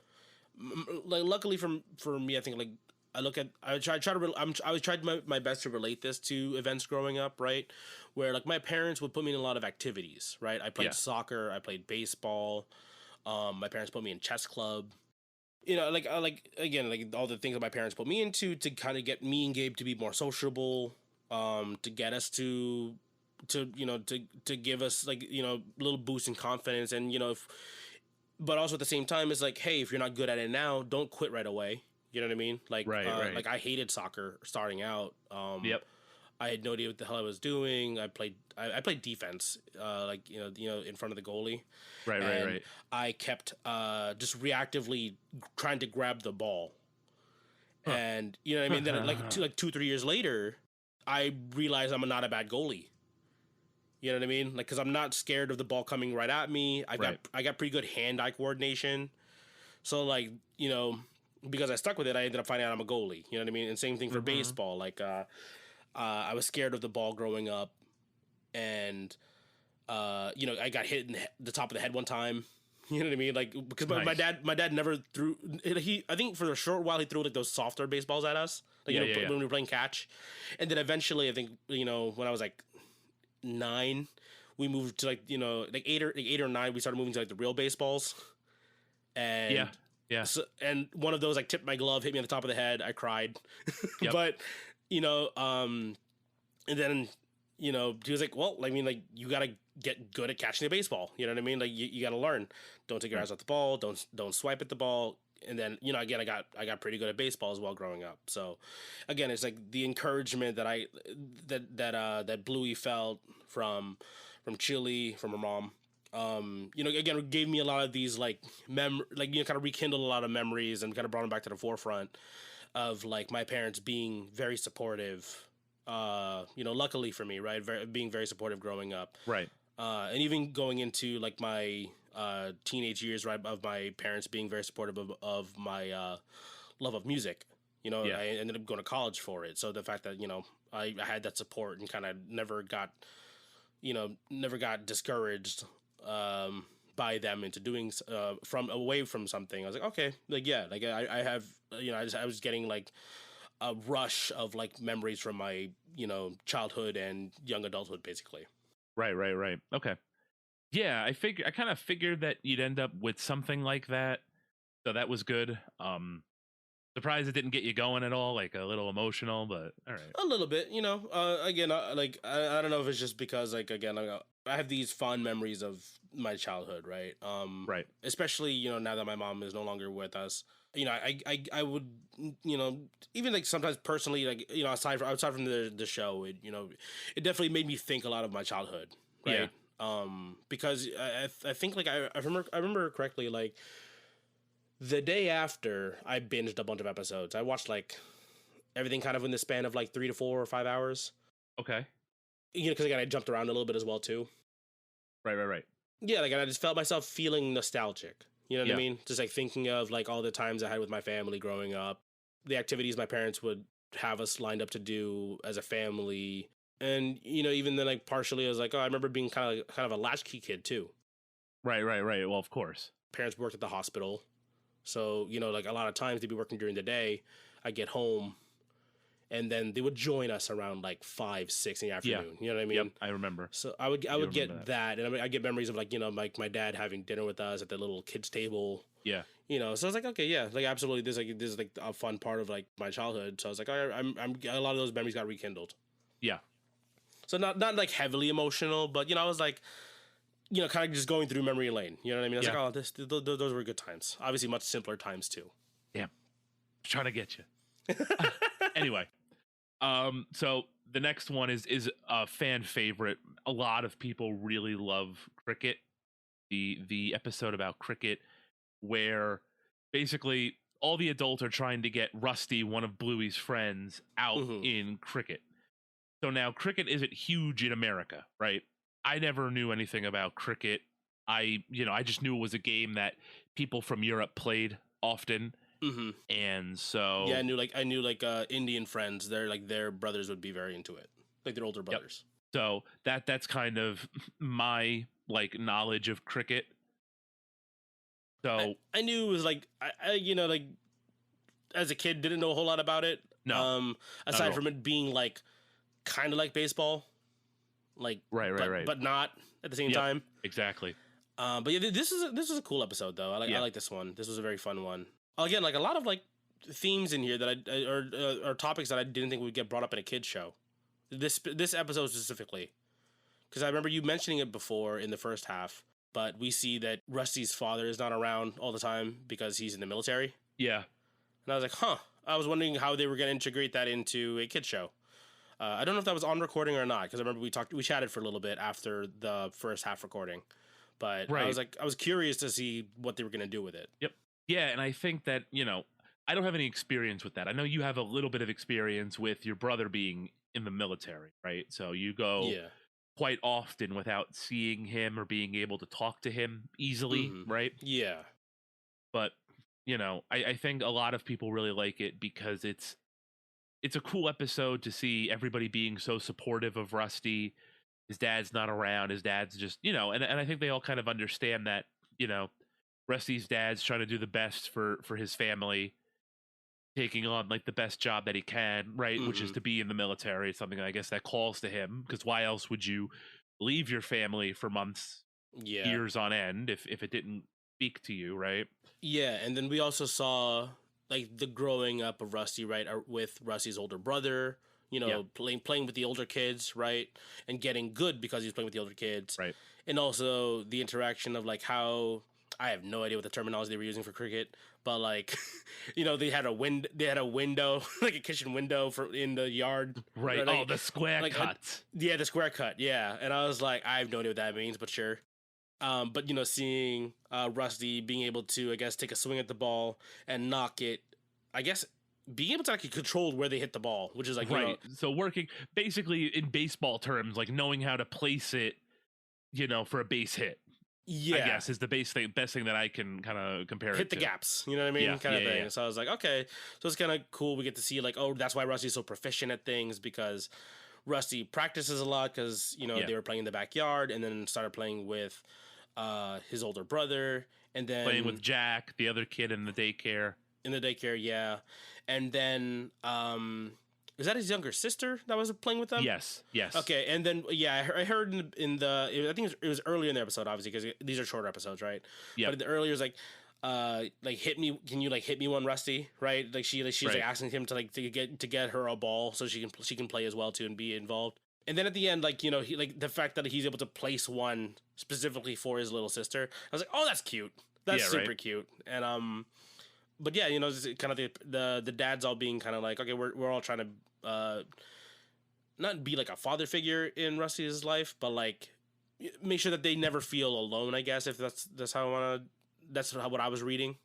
Like luckily for me, I think like I tried my best to relate this to events growing up, right? Where like my parents would put me in a lot of activities, right? I played soccer, I played baseball. My parents put me in chess club. You know, like again, like all the things that my parents put me into to kind of get me and Gabe to be more sociable, to get us to to give us like a little boost in confidence, and but also at the same time it's like, hey, if you're not good at it now, don't quit right away. You know what I mean? Like, right. Like I hated soccer starting out. Yep. I had no idea what the hell I was doing. I played defense, like in front of the goalie. Right. I kept just reactively trying to grab the ball, and you know what I mean. Then like 2-3 years later, I realized I'm not a bad goalie. You know what I mean? Like, because I'm not scared of the ball coming right at me. I got pretty good hand-eye coordination. So like because I stuck with it, I ended up finding out I'm a goalie. You know what I mean? And same thing for baseball. Like I was scared of the ball growing up, and I got hit in the top of the head one time. You know what I mean? Like because my dad never threw. I think for a short while he threw like those softer baseballs at us. Like when we were playing catch, and then eventually I think when I was like 9, we moved to like 8 or 9. We started moving to like the real baseballs, and so, and one of those like tipped my glove, hit me on the top of the head. I cried, but and then he was like, well, I mean, like you gotta get good at catching the baseball. You know what I mean? Like you gotta learn. Don't take your eyes off the ball. Don't swipe at the ball. And then again, I got pretty good at baseball as well growing up. So again, it's like the encouragement that that Bluey felt from Chile, from her mom. Again, it gave me a lot of these like kind of rekindled a lot of memories and kind of brought them back to the forefront of like my parents being very supportive. Luckily for me, right, being very supportive growing up, right, and even going into like my teenage years, right, of my parents being very supportive of my love of music. I ended up going to college for it. So the fact that I had that support and kind of never got discouraged by them into doing from away from something. I was like, okay, like like I have I was getting like a rush of like memories from my childhood and young adulthood, basically. Right. Okay. Yeah, I kind of figured that you'd end up with something like that, so that was good. Surprised it didn't get you going at all, like a little emotional, but all right. A little bit, again, like I don't know if it's just because like again I have these fond memories of my childhood, right? Right. Especially now that my mom is no longer with us. I would even like sometimes personally, like aside from the show, it definitely made me think a lot of my childhood, right? Yeah. Because I think like I remember correctly, like the day after I binged a bunch of episodes, I watched like everything kind of in the span of like 3 to 4 or 5 hours. Okay. Because again, I jumped around a little bit as well too. Right. Yeah, like I just felt myself feeling nostalgic. You know what I mean? Just like thinking of like all the times I had with my family growing up, the activities my parents would have us lined up to do as a family. And, even then, like partially I was like, oh, I remember being kind of a latchkey kid too. Right. Well, of course. Parents worked at the hospital. So, like a lot of times they'd be working during the day. I'd get home and then they would join us around like 5, 6 in the afternoon. Yeah. You know what I mean? Yep, I remember. So I would get that. And I get memories of like, like my dad having dinner with us at the little kids table. Yeah. So I was like, okay, yeah, like absolutely. This is like a fun part of like my childhood. So I was like, I'm a lot of those memories got rekindled. Yeah. So not like heavily emotional, but I was like, kind of just going through memory lane. You know what I mean? I was like, oh, those were good times. Obviously, much simpler times too. Yeah, trying to get you. Anyway, so the next one is a fan favorite. A lot of people really love cricket. The episode about cricket, where basically all the adults are trying to get Rusty, one of Bluey's friends, out in cricket. So now cricket isn't huge in America, right? I never knew anything about cricket. I just knew it was a game that people from Europe played often. And so yeah, I knew Indian friends. Their brothers would be very into it, like their older brothers. Yep. So that's kind of my like knowledge of cricket. So I knew it was like I as a kid didn't know a whole lot about it. No, aside from it being like kind of like baseball, like right, but not at the same time. Exactly. But yeah, this is a cool episode though. I like this one. This was a very fun one. Again, like a lot of like themes in here that or topics that I didn't think would get brought up in a kids show. This episode specifically, because I remember you mentioning it before in the first half. But we see that Rusty's father is not around all the time because he's in the military. Yeah, and I was like, huh. I was wondering how they were going to integrate that into a kids show. I don't know if that was on recording or not, because I remember we chatted for a little bit after the first half recording. But I was curious to see what they were going to do with it. Yep. Yeah, and I think that, I don't have any experience with that. I know you have a little bit of experience with your brother being in the military, right? So you go quite often without seeing him or being able to talk to him easily, right? Yeah. But, I think a lot of people really like it because it's a cool episode to see everybody being so supportive of Rusty. His dad's not around. His dad's just, and I think they all kind of understand that, Rusty's dad's trying to do the best for his family, taking on like the best job that he can, right? Which is to be in the military. It's something I guess that calls to him, because why else would you leave your family for months, years on end if it didn't speak to you, right? Yeah, and then we also saw like the growing up of Rusty, right, with Rusty's older brother, playing with the older kids, right, and getting good because he was playing with the older kids, right, and also the interaction of like how I have no idea what the terminology they were using for cricket, but like, they had a window, like a kitchen window in the yard. Right. Like, the square cut. The square cut. Yeah. And I was like, I have no idea what that means, but sure. But seeing Rusty being able to, I guess, take a swing at the ball and knock it, I guess, being able to actually control where they hit the ball, which is like, right. So working basically in baseball terms, like knowing how to place it, for a base hit. Yeah, I guess is the best thing that I can kind of compare it to. Hit the gaps, you know what I mean? Kind of thing. Yeah. So I was like, okay. So it's kind of cool. We get to see like, oh, that's why Rusty's so proficient at things, because Rusty practices a lot because, they were playing in the backyard and then started playing with his older brother, and then playing with Jack, the other kid in the daycare. Yeah. And then is that his younger sister that was playing with them? Yes. Okay, and then I heard I think it was earlier in the episode, obviously, because these are shorter episodes, right? Yeah. But in the earlier, it's like hit me. Can you like hit me one, Rusty? Right? Like she's like asking him to get her a ball so she can play as well too and be involved. And then at the end, like he like the fact that he's able to place one specifically for his little sister, I was like, oh, that's cute. That's super cute. And but yeah, it's kind of the dads all being kind of like, okay, we're all trying to not be like a father figure in Rusty's life, but like make sure that they never feel alone, I guess, if that's how what I was reading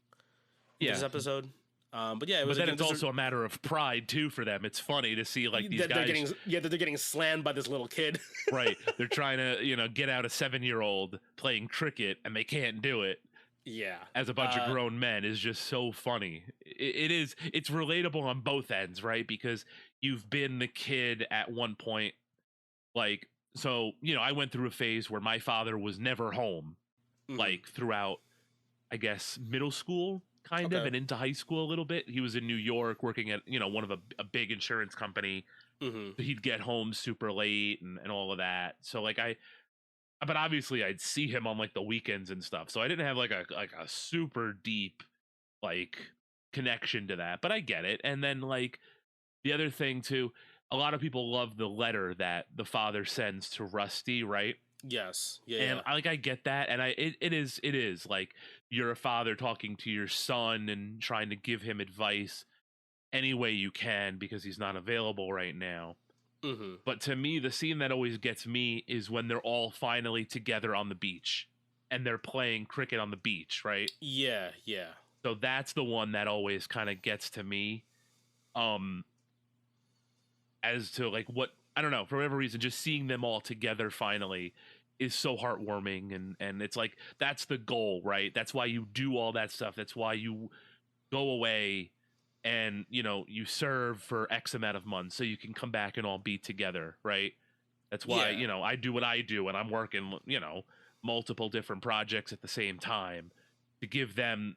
in this episode. But yeah, but then it's also a matter of pride too for them. It's funny to see like these guys they're getting slammed by this little kid. Right. They're trying to, get out a 7-year-old playing cricket and they can't do it. Yeah. As a bunch of grown men is just so funny. It's relatable on both ends, right? Because you've been the kid at one point, like, so, I went through a phase where my father was never home, like throughout, I guess, middle school, kind of, and into high school a little bit. He was in New York working at, one of a big insurance company. So he'd get home super late and all of that. So like but obviously I'd see him on like the weekends and stuff. So I didn't have like a super deep like connection to that, but I get it. And then like the other thing too, a lot of people love the letter that the father sends to Rusty, right? Yes. Yeah. And I get that. And it is like you're a father talking to your son and trying to give him advice any way you can because he's not available right now. But to me, the scene that always gets me is when they're all finally together on the beach and they're playing cricket on the beach, right? Yeah. So that's the one that always kind of gets to me. As to like what, I don't know, for whatever reason, just seeing them all together finally is so heartwarming, and it's like that's the goal, right? That's why you do all that stuff. That's why you go away and you serve for X amount of months so you can come back and all be together, right? That's why I do what I do, and I'm working multiple different projects at the same time to give them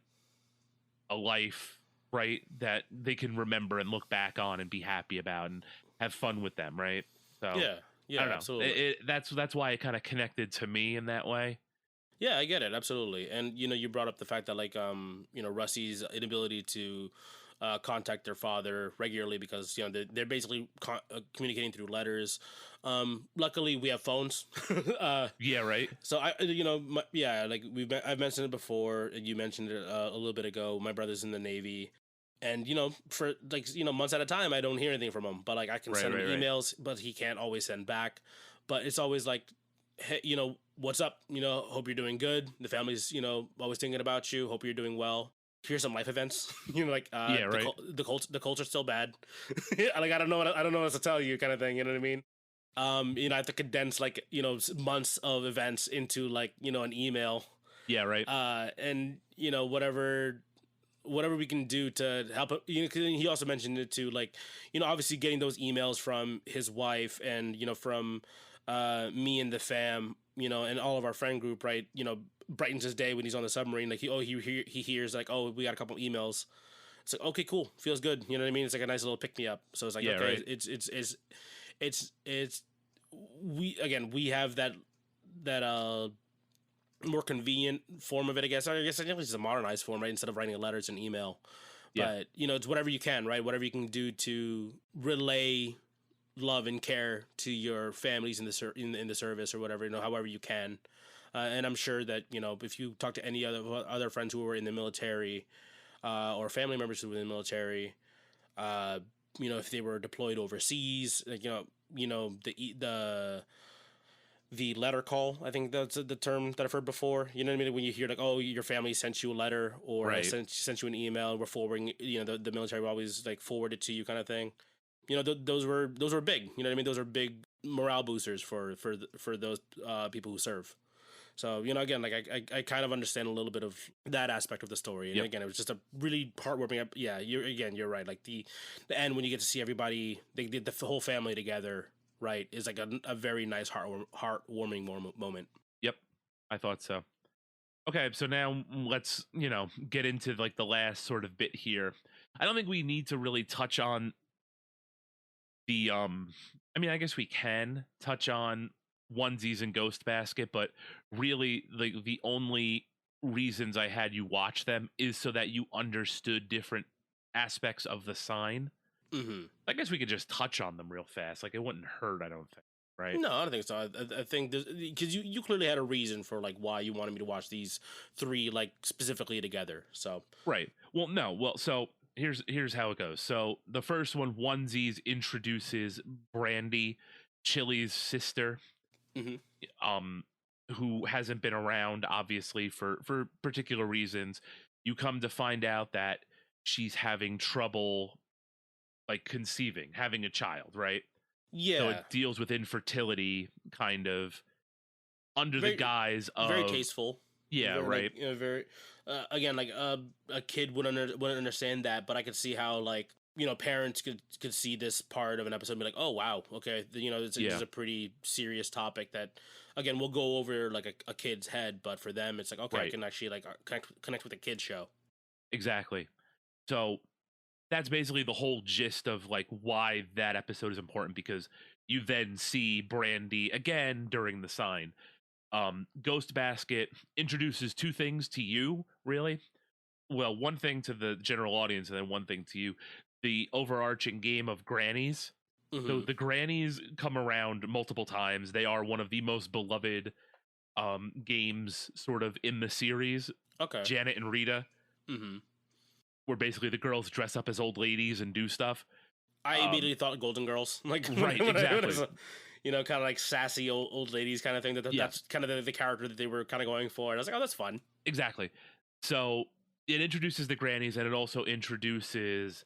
a life, right, that they can remember and look back on and be happy about and have fun with them, right? So Yeah, I don't know. absolutely. That's why it kind of connected to me in that way. Yeah, I get it, absolutely. And you brought up the fact that like Rusty's inability to contact their father regularly because they're basically communicating through letters. Luckily, we have phones. Yeah, right. So like I've mentioned it before. And you mentioned it a little bit ago. My brother's in the Navy, and for like months at a time, I don't hear anything from him. But like I can send him emails, but he can't always send back. But it's always like, hey, what's up? Hope you're doing good. The family's always thinking about you. Hope you're doing well. Here's some life events. Like yeah, right. The culture's still bad. Like I don't know what else to tell you, kind of thing. You know what I mean? I have to condense like months of events into like an email. Yeah, right. And whatever we can do to help. Cause he also mentioned it too, like obviously getting those emails from his wife and from me and the fam, and all of our friend group, right? Brightens his day when he's on the submarine. Like he hears like, oh, we got a couple emails. It's like, okay, cool, feels good. You know what I mean? It's like a nice little pick me up. So it's like, okay, right. It's we have that more convenient form of it, I guess. I guess it's a modernized form, right? Instead of writing a letter, it's an email. Yeah. But it's whatever you can, right? Whatever you can do to relay love and care to your families in the service or whatever, however you can. And I'm sure that if you talk to any other friends who were in the military, or family members who were in the military, if they were deployed overseas, like, the letter call, I think that's the term that I've heard before. You know what I mean? When you hear like, oh, your family sent you a letter or right. sent you an email, we're forwarding, the military will always like forward it to you, kind of thing. Those were big. You know what I mean? Those are big morale boosters for those people who serve. So, again, like I kind of understand a little bit of that aspect of the story. And again, it was just a really heartwarming. Yeah, you're right. Like the end when you get to see everybody, they did the whole family together, right, is like a very nice heartwarming moment. Yep, I thought so. Okay, so now let's get into like the last sort of bit here. I don't think we need to really touch on the I mean, I guess we can touch on onesies and Ghost Basket, but really the only reasons I had you watch them is so that you understood different aspects of the sign. Mm-hmm. I guess we could just touch on them real fast. Like it wouldn't hurt, I don't think. Right? No, I don't think so. I think because you clearly had a reason for like why you wanted me to watch these three like specifically together. So right. Well, no. Well, so here's how it goes. So the first one, onesies, introduces Brandy, Chili's sister. Mm-hmm. Who hasn't been around obviously for particular reasons. You come to find out that she's having trouble like conceiving, having a child, right? Yeah. So it deals with infertility kind of under the guise of very tasteful. Yeah, very, right. Like, very again, like a kid wouldn't understand that, but I could see how like parents could see this part of an episode and be like, oh wow, okay, this is a pretty serious topic that again we'll go over like a kid's head, but for them it's like, okay, right. I can actually like connect with a kid's show. Exactly. So that's basically the whole gist of like why that episode is important, because you then see Brandy again during the sign. Ghost Basket introduces two things to you, really. Well, one thing to the general audience and then one thing to you. The overarching game of grannies. Mm-hmm. So the grannies come around multiple times. They are one of the most beloved games sort of in the series. Okay. Janet and Rita. Mm-hmm. Where basically the girls dress up as old ladies and do stuff. I immediately thought Golden Girls. Like, right, exactly. Kind of like sassy old ladies kind of thing. That's kind of the character that they were kind of going for. And I was like, oh, that's fun. Exactly. So it introduces the grannies, and it also introduces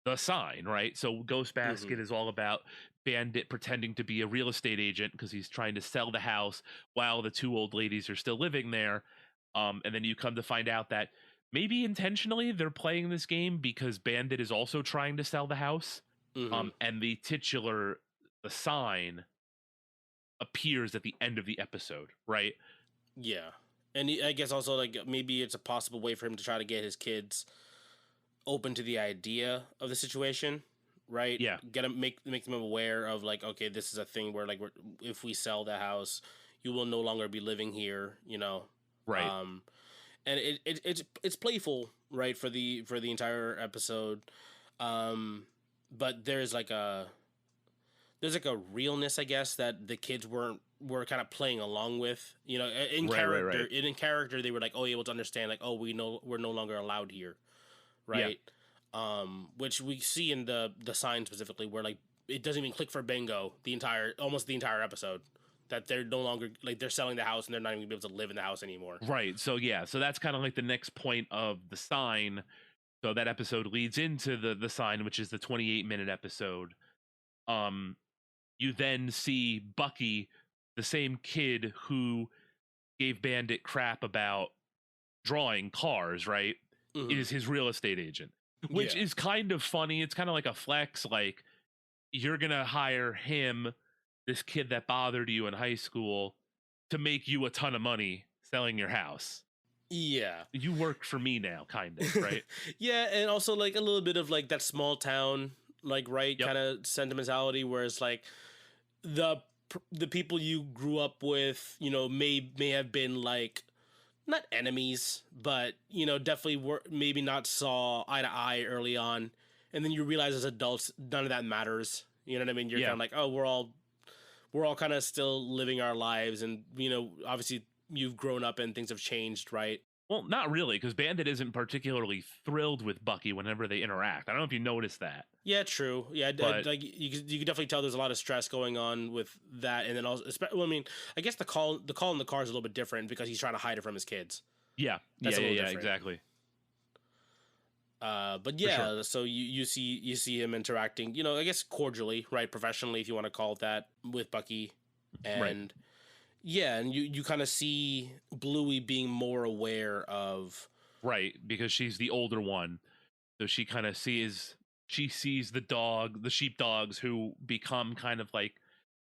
the sign, right? So Ghost Basket is all about Bandit pretending to be a real estate agent because he's trying to sell the house while the two old ladies are still living there. And then you come to find out that maybe intentionally they're playing this game because Bandit is also trying to sell the house. And the titular, the sign, appears at the end of the episode, right? Yeah. And I guess also, like, maybe it's a possible way for him to try to get his kids open to the idea of the situation, right? Yeah. Get them, make them aware of, like, okay, this is a thing where, like, if we sell the house, you will no longer be living here, you know? Right. And it's playful, right, for the entire episode. But there's like a realness, I guess, that the kids were kind of playing along with, you know, in character. Right. In character, they were like, able to understand, like, oh, we're no longer allowed here, right? Yeah. Which we see in the sign specifically, where like it doesn't even click for Bingo almost the entire episode, that they're no longer, like, they're selling the house and they're not even gonna be able to live in the house anymore. Right. So yeah, so that's kind of like the next point of the sign. So that episode leads into the sign, which is the 28-minute episode. You then see Bucky, the same kid who gave Bandit crap about drawing cars, right? Is his real estate agent, which is kind of funny. It's kind of like a flex, like, you're gonna hire him, this kid that bothered you in high school, to make you a ton of money selling your house. Yeah. You work for me now, kind of, right? Yeah, and also, like, a little bit of, like, that small town, like, right, kind of sentimentality, where it's like the people you grew up with, you know, may have been, like, not enemies, but, you know, definitely were maybe not saw eye to eye early on, and then you realize as adults none of that matters. You know what I mean? You're kind of like, oh, we're all kind of still living our lives, and, you know, obviously you've grown up and things have changed, right? Well, not really, because Bandit isn't particularly thrilled with Bucky whenever they interact. I don't know if you noticed that. Yeah, true. Yeah, but like you can definitely tell there's a lot of stress going on with that, and then also, well, I mean, I guess the call in the car is a little bit different because he's trying to hide it from his kids. Yeah, that's yeah, exactly. But yeah, sure. So you see him interacting, you know, I guess cordially, right, professionally, if you want to call it that, with Bucky, and. Right. Yeah, and you kind of see Bluey being more aware of... Right, because she's the older one. So she kind of sees the sheepdogs who become kind of like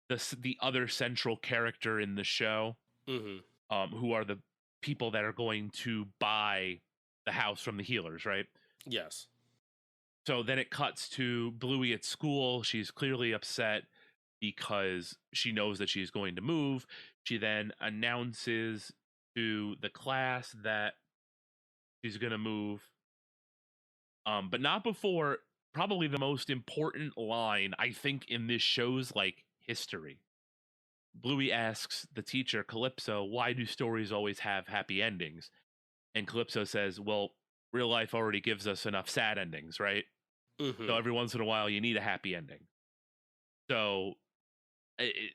the other central character in the show, who are the people that are going to buy the house from the healers, right? Yes. So then it cuts to Bluey at school. She's clearly upset because she knows that she's going to move. She then announces to the class that she's going to move. But not before probably the most important line, I think, in this show's, like, history. Bluey asks the teacher, Calypso, why do stories always have happy endings? And Calypso says, well, real life already gives us enough sad endings, right? So every once in a while you need a happy ending. So...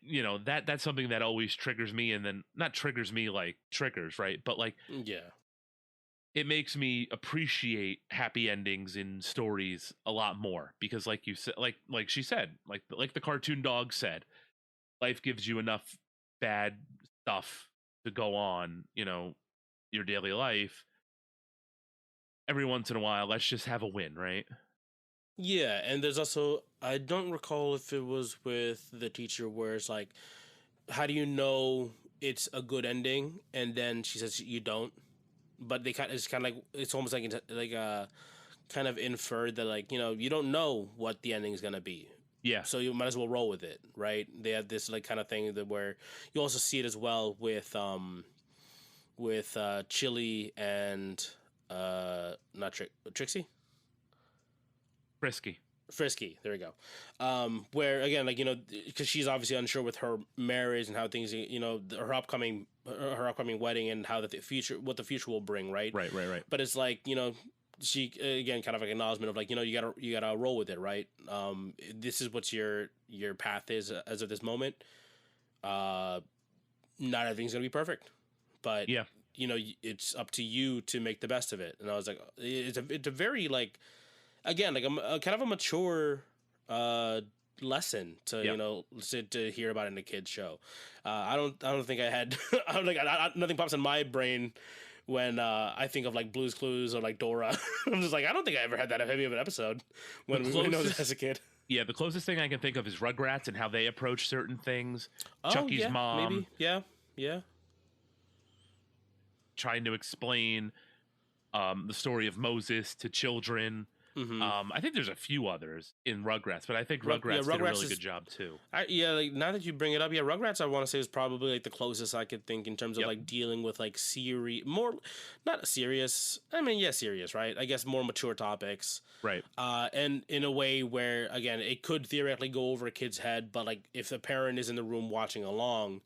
you know, that's something that always triggers me, and then not triggers me like triggers, right? But like, it makes me appreciate happy endings in stories a lot more, because like you said, like she said, like the cartoon dog said, life gives you enough bad stuff to go on, you know, your daily life. Every once in a while, let's just have a win, right? Yeah, and there's also, I don't recall if it was with the teacher, where it's like, how do you know it's a good ending? And then she says you don't. But it's kind of like, it's almost like kind of inferred that, like, you know, you don't know what the ending is gonna be. Yeah. So you might as well roll with it, right? They have this, like, kind of thing that where you also see it as well with Chili and not Trixie. Frisky, there we go. Where again, like, you know, because she's obviously unsure with her marriage and how things, you know, her upcoming wedding, and how what the future will bring, right? Right. But it's like, you know, she, again, kind of like acknowledgement of, like, you know, you gotta roll with it, right? This is what your path is as of this moment. Not everything's gonna be perfect, but yeah, it's up to you to make the best of it. And I was like, it's a very like, again, like a kind of a mature lesson to to hear about in a kid's show. I don't think I had I don't think nothing pops in my brain when I think of like Blue's Clues or like Dora. I'm just like, I don't think I ever had that heavy of an episode when we was as a kid. Yeah, the closest thing I can think of is Rugrats and how they approach certain things. Chucky's mom, maybe, yeah, trying to explain the story of Moses to children. Mm-hmm. I think there's a few others in Rugrats, but I think Rugrats did a really good job too. Like now that you bring it up, Rugrats I want to say is probably like the closest I could think in terms of like dealing with like more, not serious. I mean, serious, right? I guess more mature topics, right? And in a way where again it could theoretically go over a kid's head, but like if the parent is in the room watching along,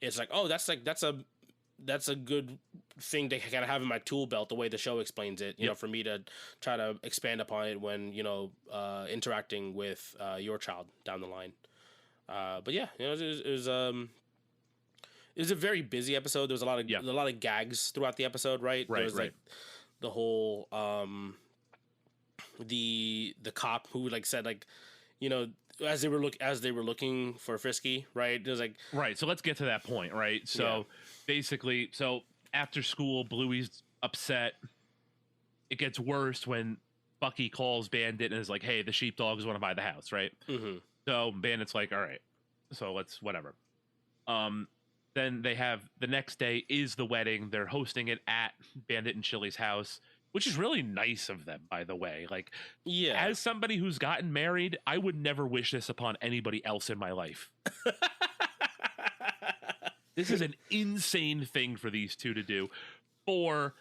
it's like, oh, that's a good thing to kind of have in my tool belt, the way the show explains it, you know, for me to try to expand upon it when, interacting with your child down the line. But yeah, it was a very busy episode. There was a lot of gags throughout the episode, right? There was like the whole the cop who like said like, as they were looking for Frisky, right? It was like, right. So let's get to that point, right? So basically, after school, Bluey's upset. It gets worse when Bucky calls Bandit and is like, "Hey, the sheepdogs want to buy the house," right? Mm-hmm. So Bandit's like, "All right, so let's whatever." Then they have the next day is the wedding. They're hosting it at Bandit and Chili's house, which is really nice of them, by the way. Like, as somebody who's gotten married, I would never wish this upon anybody else in my life. This is an insane thing for these two to do. For,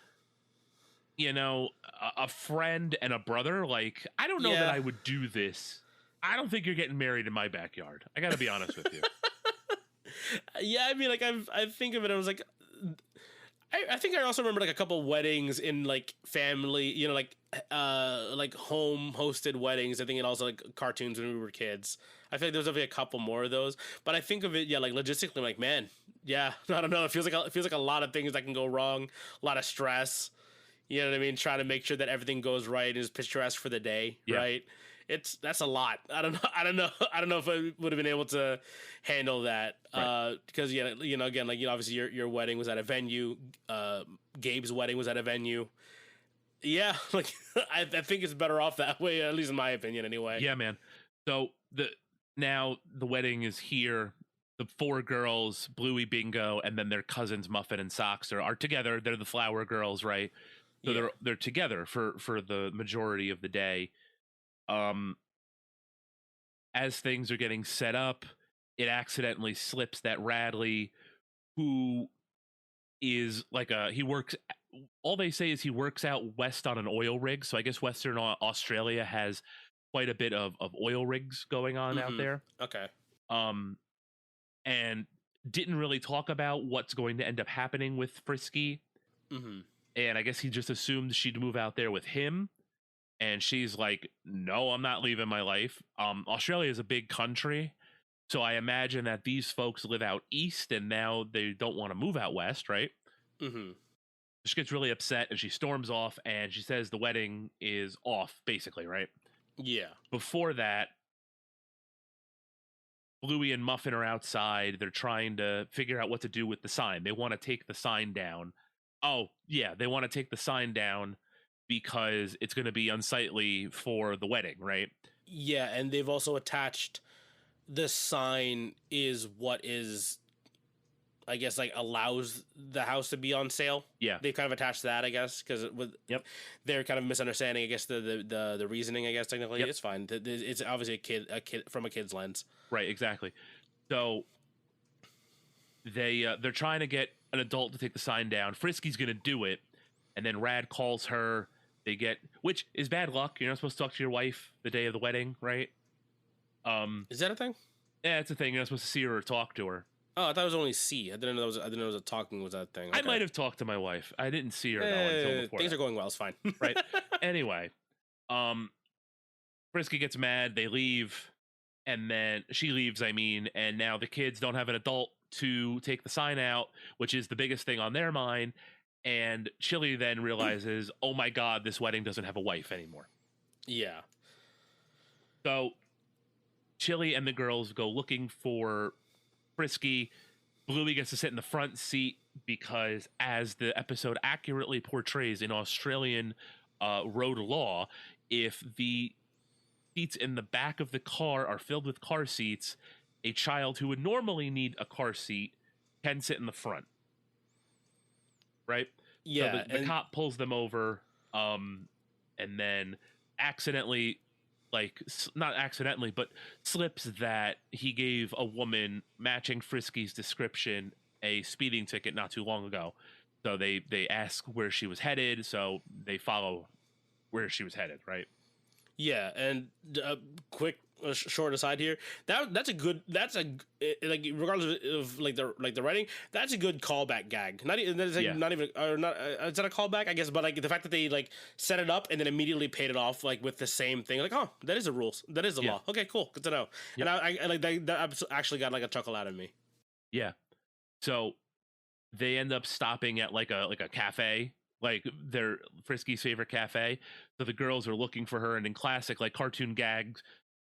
a friend and a brother, like, I don't know that I would do this. I don't think you're getting married in my backyard. I got to be honest with you. I mean, like, I think of it, I was like, I think I also remember like a couple weddings in like family, like home hosted weddings. I think it also like cartoons when we were kids. I feel like there's a couple more of those, but I think of it, like logistically, like, man, I don't know. It feels like a lot of things that can go wrong, a lot of stress. You know what I mean? Trying to make sure that everything goes right and is picturesque for the day, right? That's a lot. I don't know if I would have been able to handle that. Because again, like, obviously your wedding was at a venue. Gabe's wedding was at a venue. Yeah, like I think it's better off that way, at least in my opinion, anyway. Yeah, man. So now the wedding is here. The four girls, Bluey, Bingo, and then their cousins Muffin and Socks are together. They're the flower girls, right? So they're together for the majority of the day. As things are getting set up, it accidentally slips that Radley, who is like all they say is he works out west on an oil rig. So I guess Western Australia has quite a bit of oil rigs going on out there. Okay. And didn't really talk about what's going to end up happening with Frisky. Mm-hmm. And I guess he just assumed she'd move out there with him. And she's like, no, I'm not leaving my life. Australia is a big country. So I imagine that these folks live out east and now they don't want to move out west, right? Mm-hmm. She gets really upset and she storms off and she says the wedding is off, basically, right? Yeah. Before that, Bluey and Muffin are outside. They're trying to figure out what to do with the sign. They want to take the sign down. Oh, yeah, they want to take the sign down because it's going to be unsightly for the wedding, right? Yeah, and they've also attached the sign is what is, I guess, like allows the house to be on sale. Yeah, they kind of attached that, I guess, because they're kind of misunderstanding, I guess, the reasoning. I guess technically it's fine. It's obviously a kid from a kid's lens. Right, exactly. So they're trying to get an adult to take the sign down. Frisky's going to do it, and then Rad calls her. Which is bad luck. You're not supposed to talk to your wife the day of the wedding, right? Is that a thing? Yeah, it's a thing. You're not supposed to see her or talk to her. Oh, I thought it was only see. I didn't know it was a talking was that thing. Okay. I might have talked to my wife. I didn't see her though until before. Things are going well. It's fine. Right. Anyway, Frisky gets mad. They leave, and then she leaves. And now the kids don't have an adult to take the sign out, which is the biggest thing on their mind. And Chili then realizes, oh my God, this wedding doesn't have a wife anymore. Yeah. So Chili and the girls go looking for Frisky. Bluey gets to sit in the front seat because, as the episode accurately portrays in Australian road law, if the seats in the back of the car are filled with car seats, a child who would normally need a car seat can sit in the front. Right? Yeah. So the cop pulls them over, and then accidentally, like, not accidentally, but slips that he gave a woman matching Frisky's description a speeding ticket not too long ago. So they ask where she was headed, so they follow where she was headed, right? Yeah, and quick short aside here, that's like, regardless of like the writing, that's a good callback gag. Not even not even or not. Is that a callback? I guess, but like the fact that they like set it up and then immediately paid it off like with the same thing, like, oh, that is a rules, that is a law. Okay, cool, good to know. Yep. And I like that actually got like a chuckle out of me. Yeah, so they end up stopping at like a cafe, like their Frisky's favorite cafe. So the girls are looking for her, and in classic like cartoon gags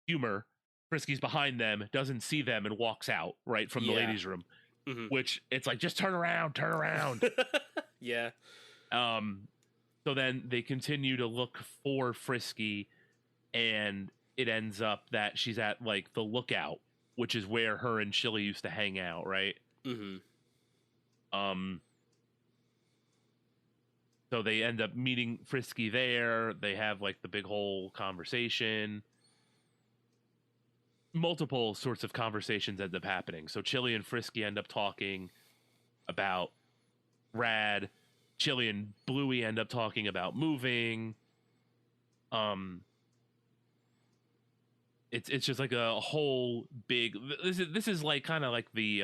humor, Frisky's behind them, doesn't see them, and walks out right from the ladies' room. Mm-hmm. Which it's like, just turn around. Yeah. So then they continue to look for Frisky, and it ends up that she's at like the Lookout, which is where her and Chili used to hang out, right? Mm-hmm. So they end up meeting Frisky there. They have like the big whole conversation. Multiple sorts of conversations end up happening. So Chili and Frisky end up talking about Rad. Chili and Bluey end up talking about moving. It's just like a whole big. This is like kind of like the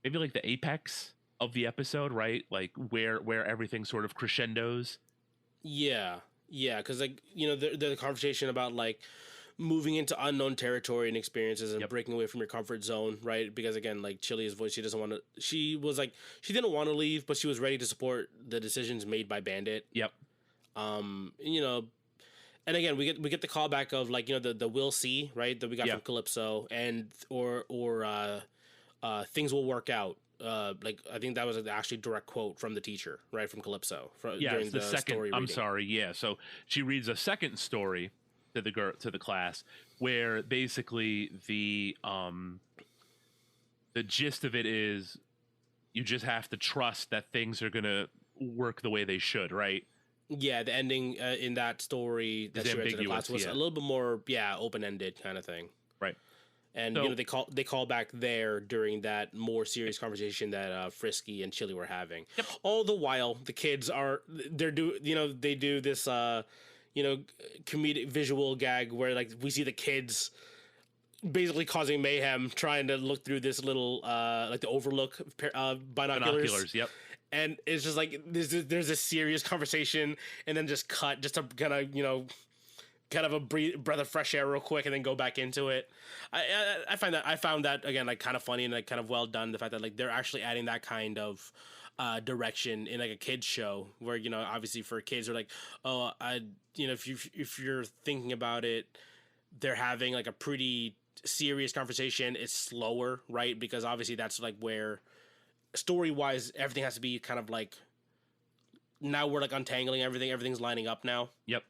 maybe like the apex of the episode, right? Like where everything sort of crescendos. Yeah, because like, you know, the conversation about like moving into unknown territory and experiences and breaking away from your comfort zone, right? Because again, like Chili's voice, she didn't want to leave, but she was ready to support the decisions made by Bandit. Yep. You know, and again, we get the callback of like, you know, the "we'll see," right, that we got from Calypso, and or things will work out. Like I think that was an actually direct quote from the teacher, right, from Calypso. During the second story reading. I'm sorry, yeah. So she reads a second story to the class, where basically the gist of it is you just have to trust that things are gonna work the way they should, right? Yeah, the ending in that story that she read to the class was a little bit more open-ended kind of thing, right? And so, you know, they call back there during that more serious conversation that Frisky and Chili were having. Yep. All the while, the kids they do this comedic visual gag where like we see the kids basically causing mayhem trying to look through this little like the overlook binoculars. Yep. And it's just like there's a serious conversation and then just cut just to kind of, you know, kind of a breath of fresh air real quick and then go back into it. I found that again like kind of funny and like kind of well done. The fact that like they're actually adding that kind of direction in like a kids show where, you know, obviously for kids are like, oh, if you're thinking about it, they're having like a pretty serious conversation. It's slower, right? Because obviously that's like where story wise everything has to be kind of like, now we're like untangling everything's lining up now. Yep.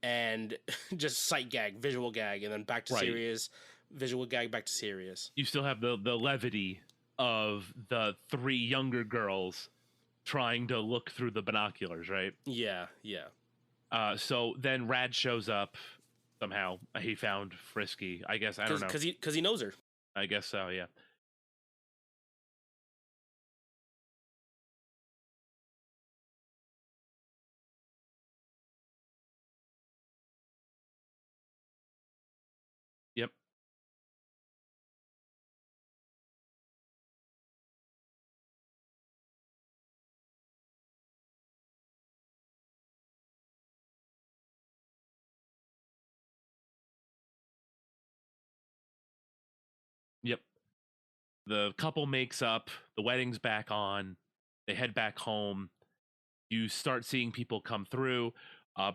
And just sight gag, visual gag, and then back to serious, visual gag, back to serious. You still have the levity of the three younger girls trying to look through the binoculars, right? Yeah. So then Rad shows up somehow. He found Frisky, I guess. I don't know. Because he knows her. I guess so, yeah. Yep. Yep. The couple makes up, the wedding's back on, They head back home. You start seeing people come through.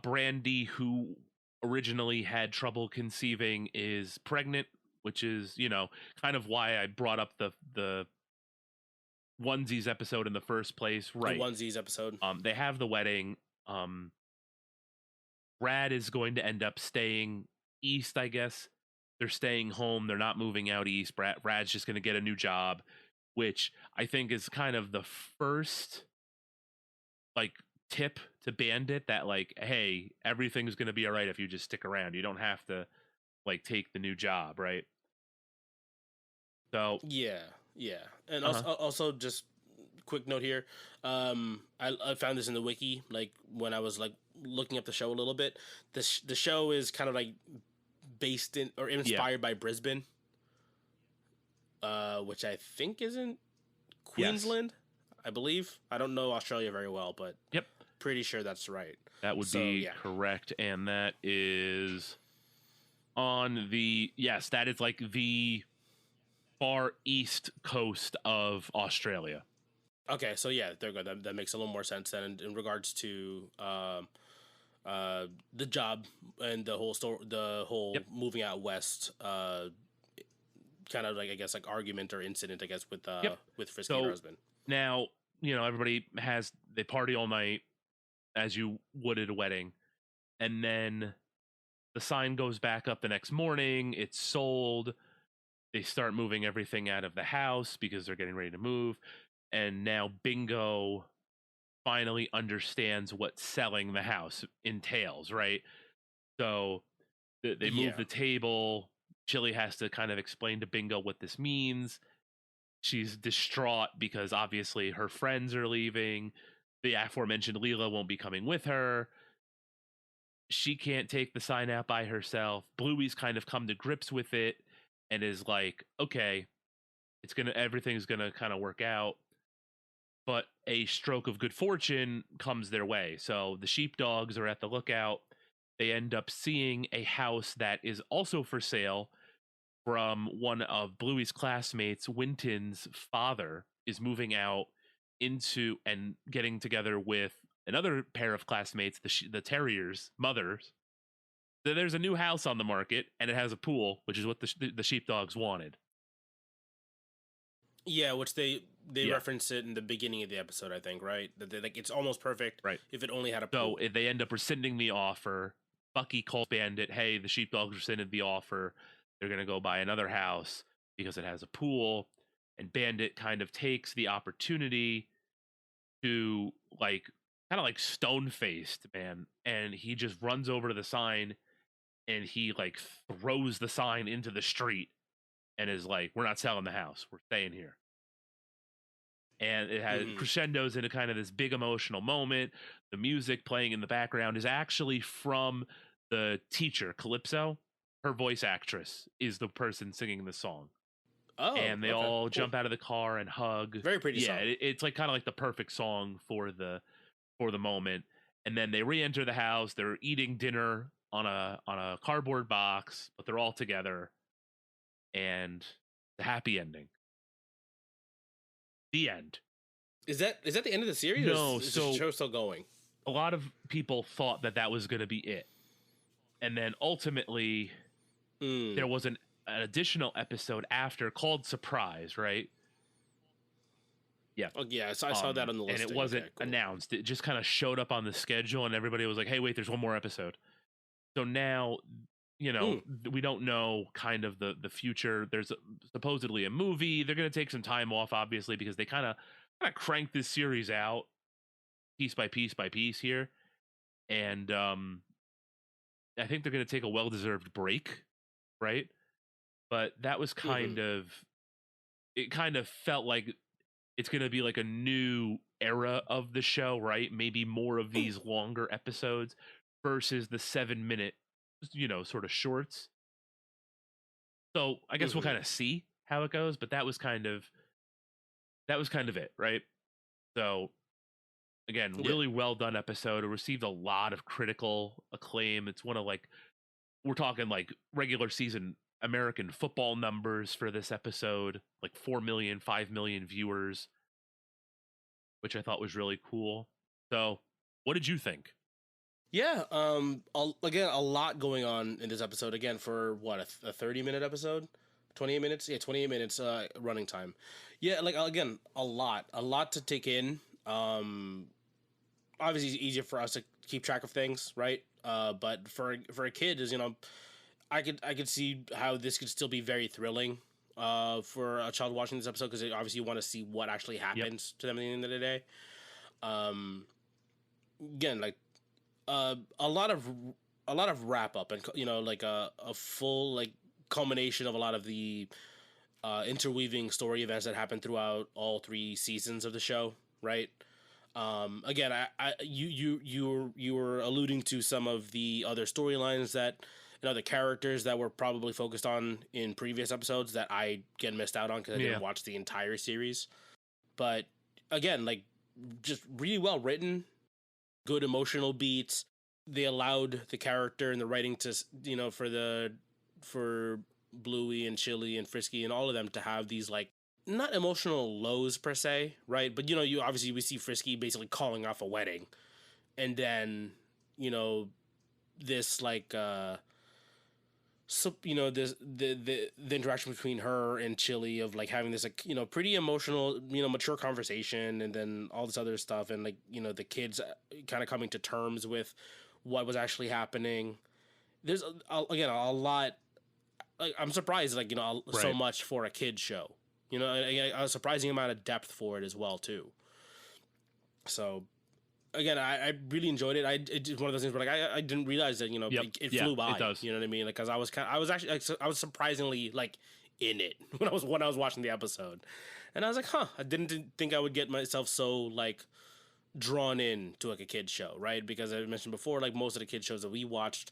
Brandy, who originally had trouble conceiving, is pregnant, which is, kind of why I brought up the onesies episode in the first place. Right. The onesies episode. They have the wedding. Brad is going to end up staying east, I guess. They're staying home. They're not moving out east. Brad's just going to get a new job, which I think is kind of the first tip to Bandit that hey, everything's going to be all right if you just stick around. You don't have to take the new job, right? So yeah. And also just quick note here. I found this in the wiki, when I was looking up the show a little bit. The show is kind of based in or inspired by Brisbane, which I think isn't Queensland. Yes. I believe. I don't know Australia very well, but yep, pretty sure that's right. That would be correct, and that is on the that is the far east coast of Australia. Okay, so there you go. That makes a little more sense then in regards to the job and the whole story, the whole moving out west, kind of I guess argument or incident, I guess, with Frisky and her husband. Now, everybody they party all night as you would at a wedding, and then the sign goes back up the next morning. It's sold. They start moving everything out of the house because they're getting ready to move. And now Bingo finally understands what selling the house entails, right? So they move the table. Chili has to kind of explain to Bingo what this means. She's distraught because obviously her friends are leaving. The aforementioned Leela won't be coming with her. She can't take the sign out by herself. Bluey's kind of come to grips with it and is like, okay, everything's gonna kind of work out. But a stroke of good fortune comes their way. So the sheepdogs are at the lookout. They end up seeing a house that is also for sale from one of Bluey's classmates. Winton's father is moving out into and getting together with another pair of classmates, the Terriers' mothers. So there's a new house on the market, and it has a pool, which is what the sheepdogs wanted. Yeah, which they reference it in the beginning of the episode, I think, right? That it's almost perfect, right? If it only had a pool. So they end up rescinding the offer. Bucky calls Bandit, hey, the sheepdogs rescinded the offer. They're going to go buy another house because it has a pool. And Bandit kind of takes the opportunity to kind of stone-faced, man. And he just runs over to the sign and he throws the sign into the street and is like, we're not selling the house. We're staying here. And it has crescendos into kind of this big emotional moment. The music playing in the background is actually from the teacher, Calypso. Her voice actress is the person singing the song. Oh, and they all jump out of the car and hug. Very pretty song. Yeah, it's kind of the perfect song for the moment. And then they re-enter the house. They're eating dinner on a cardboard box, but they're all together. And the happy ending. The end. Is that the end of the series? No, is the show still going? A lot of people thought that was going to be it, and then ultimately there was an additional episode after called Surprise, right? Yeah. Oh yeah, so I saw that on the list, and it wasn't announced. It just kind of showed up on the schedule, and everybody was like, "Hey, wait, there's one more episode." So now, we don't know kind of the future. There's supposedly a movie. They're going to take some time off, obviously, because they kind of crank this series out piece by piece by piece here. And I think they're going to take a well-deserved break, right? But that was kind of, it kind of felt like it's going to be a new era of the show, right? Maybe more of these longer episodes versus the 7-minute sort of shorts. So I guess we'll kind of see how it goes, but that was kind of it, right? So again, really well done episode. It received a lot of critical acclaim. It's one of we're talking regular season American football numbers for this episode, 4 million, 5 million viewers. which I thought was really cool. So, what did you think? Yeah, again, a lot going on in this episode. Again, for what, a 30-minute episode, 28 minutes. Yeah, 28 minutes running time. Yeah, like again, a lot to take in. Obviously, it's easier for us to keep track of things, right? But for a kid, is I could see how this could still be very thrilling. For a child watching this episode, because obviously you want to see what actually happens to them at the end of the day. Again, like. A lot of wrap up, and like a full like culmination of a lot of the interweaving story events that happen throughout all 3 seasons of the show, right? Again, you were alluding to some of the other storylines that the characters that were probably focused on in previous episodes that I missed out on because I didn't watch the entire series. But again, like just really well written. Good emotional beats. They allowed the character and the writing to, for Bluey and Chili and Frisky and all of them to have these like not emotional lows per se, right? But you obviously we see Frisky basically calling off a wedding, and then this like so this the interaction between her and Chili of like having this like pretty emotional mature conversation, and then all this other stuff, and like the kids kind of coming to terms with what was actually happening. There's again a lot. Like, I'm surprised so much for a kid show. A surprising amount of depth for it as well too. So again, I really enjoyed it. It's one of those things where like I didn't realize that it flew by. It does. You know what I mean? Like, because I was actually I was surprisingly like in it when I was watching the episode, and I was like, huh, I didn't think I would get myself so like drawn in to like a kid show, right? Because I mentioned before, like most of the kid shows that we watched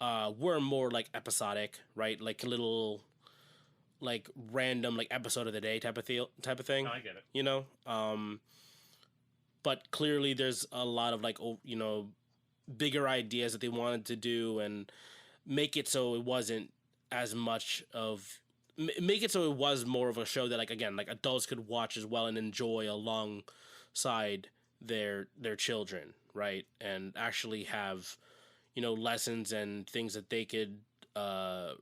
were more like episodic, right? Like a little like random like episode of the day type of thing. No, I get it. But clearly there's a lot of like bigger ideas that they wanted to do and make it so it wasn't as much of make it so it was more of a show that like again like adults could watch as well and enjoy alongside their children, right? And actually have lessons and things that they could again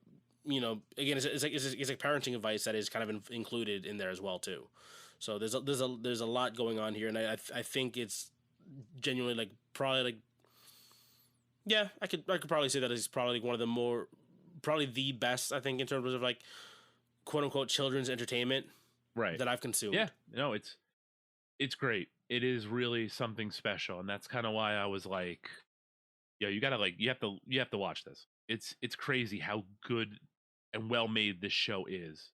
it's like parenting advice that is kind of included in there as well too. So there's a lot going on here, and I think it's genuinely like probably like I could probably say that it's probably like one of the probably the best I think in terms of like quote unquote children's entertainment that I've consumed. Yeah, no, it's great. It is really something special, and that's kind of why I was like, yeah, you have to watch this. It's crazy how good and well made this show is.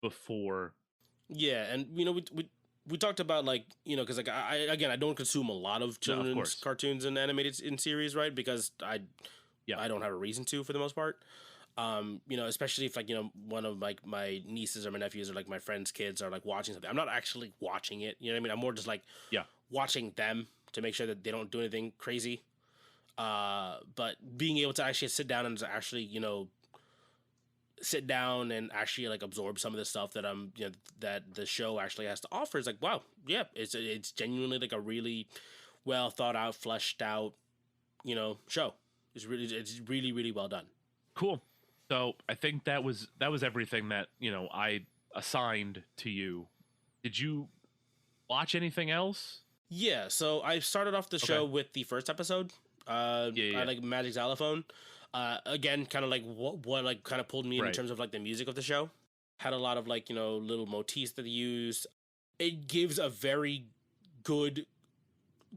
Before. Yeah, and we talked about like because like I don't consume a lot of children's cartoons and animated in series, right? Because I don't have a reason to for the most part. Especially if like one of like my nieces or my nephews or like my friends' kids are like watching something. I'm not actually watching it. You know what I mean? I'm more just like watching them to make sure that they don't do anything crazy. But being able to actually sit down and actually sit down and actually like absorb some of the stuff that that the show actually has to offer is like, wow, yeah, it's genuinely like a really well thought out, fleshed out show. It's really really well done. Cool. So I think that was everything that I assigned to you. Did you watch anything else? Yeah, so I started off the show with the first episode. I like Magic Xylophone. Again, kind of like what like kind of pulled me in terms of like the music of the show. Had a lot of like little motifs that they used. It gives a very good,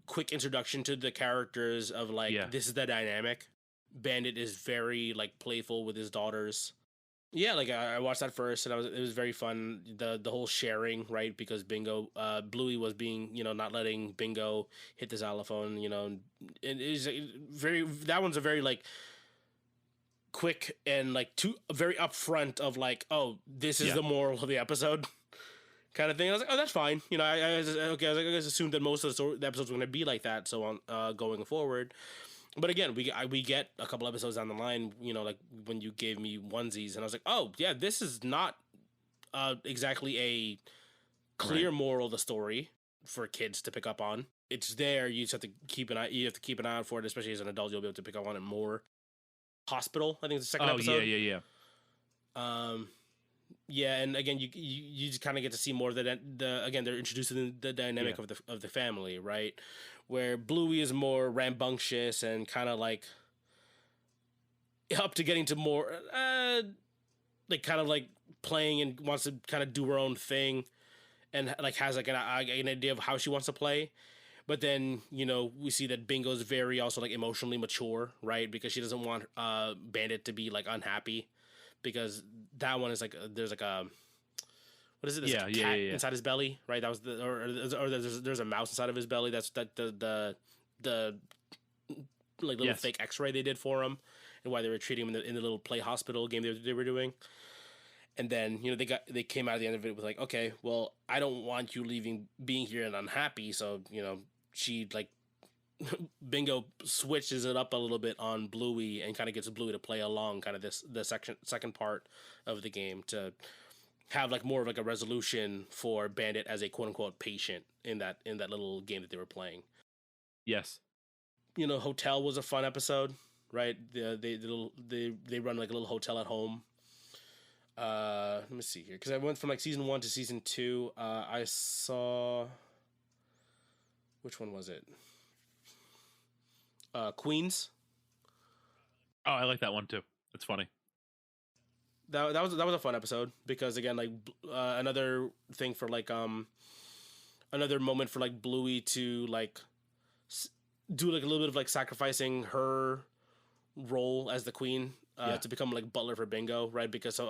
quick introduction to the characters of like this is the dynamic. Bandit is very like playful with his daughters. Yeah, like I watched that first, and it was very fun. The whole sharing, right? Because Bluey was being not letting Bingo hit the xylophone. And it is very that one's a very like quick and like very upfront of like, oh, this is the moral of the episode kind of thing. I was like, oh, that's fine. I just assumed that most of the episodes were going to be like that. So on going forward. But again, we get a couple episodes down the line, like when you gave me onesies, and I was like, oh yeah, this is not exactly a clear moral of the story. for kids to pick up on. It's there. You just have to keep an eye. You have to keep an eye out for it, especially as an adult. You'll be able to pick up on it more. Hospital, I think it's the second episode. Yeah. Yeah, and again, you just kind of get to see more of the again, they're introducing the dynamic of the family, right? Where Bluey is more rambunctious and kind of like up to getting to more like kind of like playing and wants to kind of do her own thing, and like has like an idea of how she wants to play. But then, you know, we see that Bingo's very also like emotionally mature, right? Because she doesn't want Bandit to be like unhappy, because that one is like there's like a what is it? There's like a cat inside his belly, right? That was the or there's a mouse inside of his belly. That's the like little fake X-ray they did for him, and why they were treating him in the little play hospital game they were doing. And then, you know, they came out at the end of it with like, okay, well, I don't want you being here and unhappy. So, you know, she like Bingo switches it up a little bit on Bluey and kind of gets Bluey to play along kind of the second part of the game to have like more of like a resolution for Bandit as a quote unquote patient in that little game that they were playing. Yes. You know, Hotel was a fun episode, right? They run like a little hotel at home. Let me see here, because I went from like season 1 to season 2. I saw, which one was it? Queens. Oh, I like that one too. It's funny. That was a fun episode, because again, like another thing for like another moment for like Bluey to like do like a little bit of like sacrificing her role as the queen to become like butler for Bingo, right? Because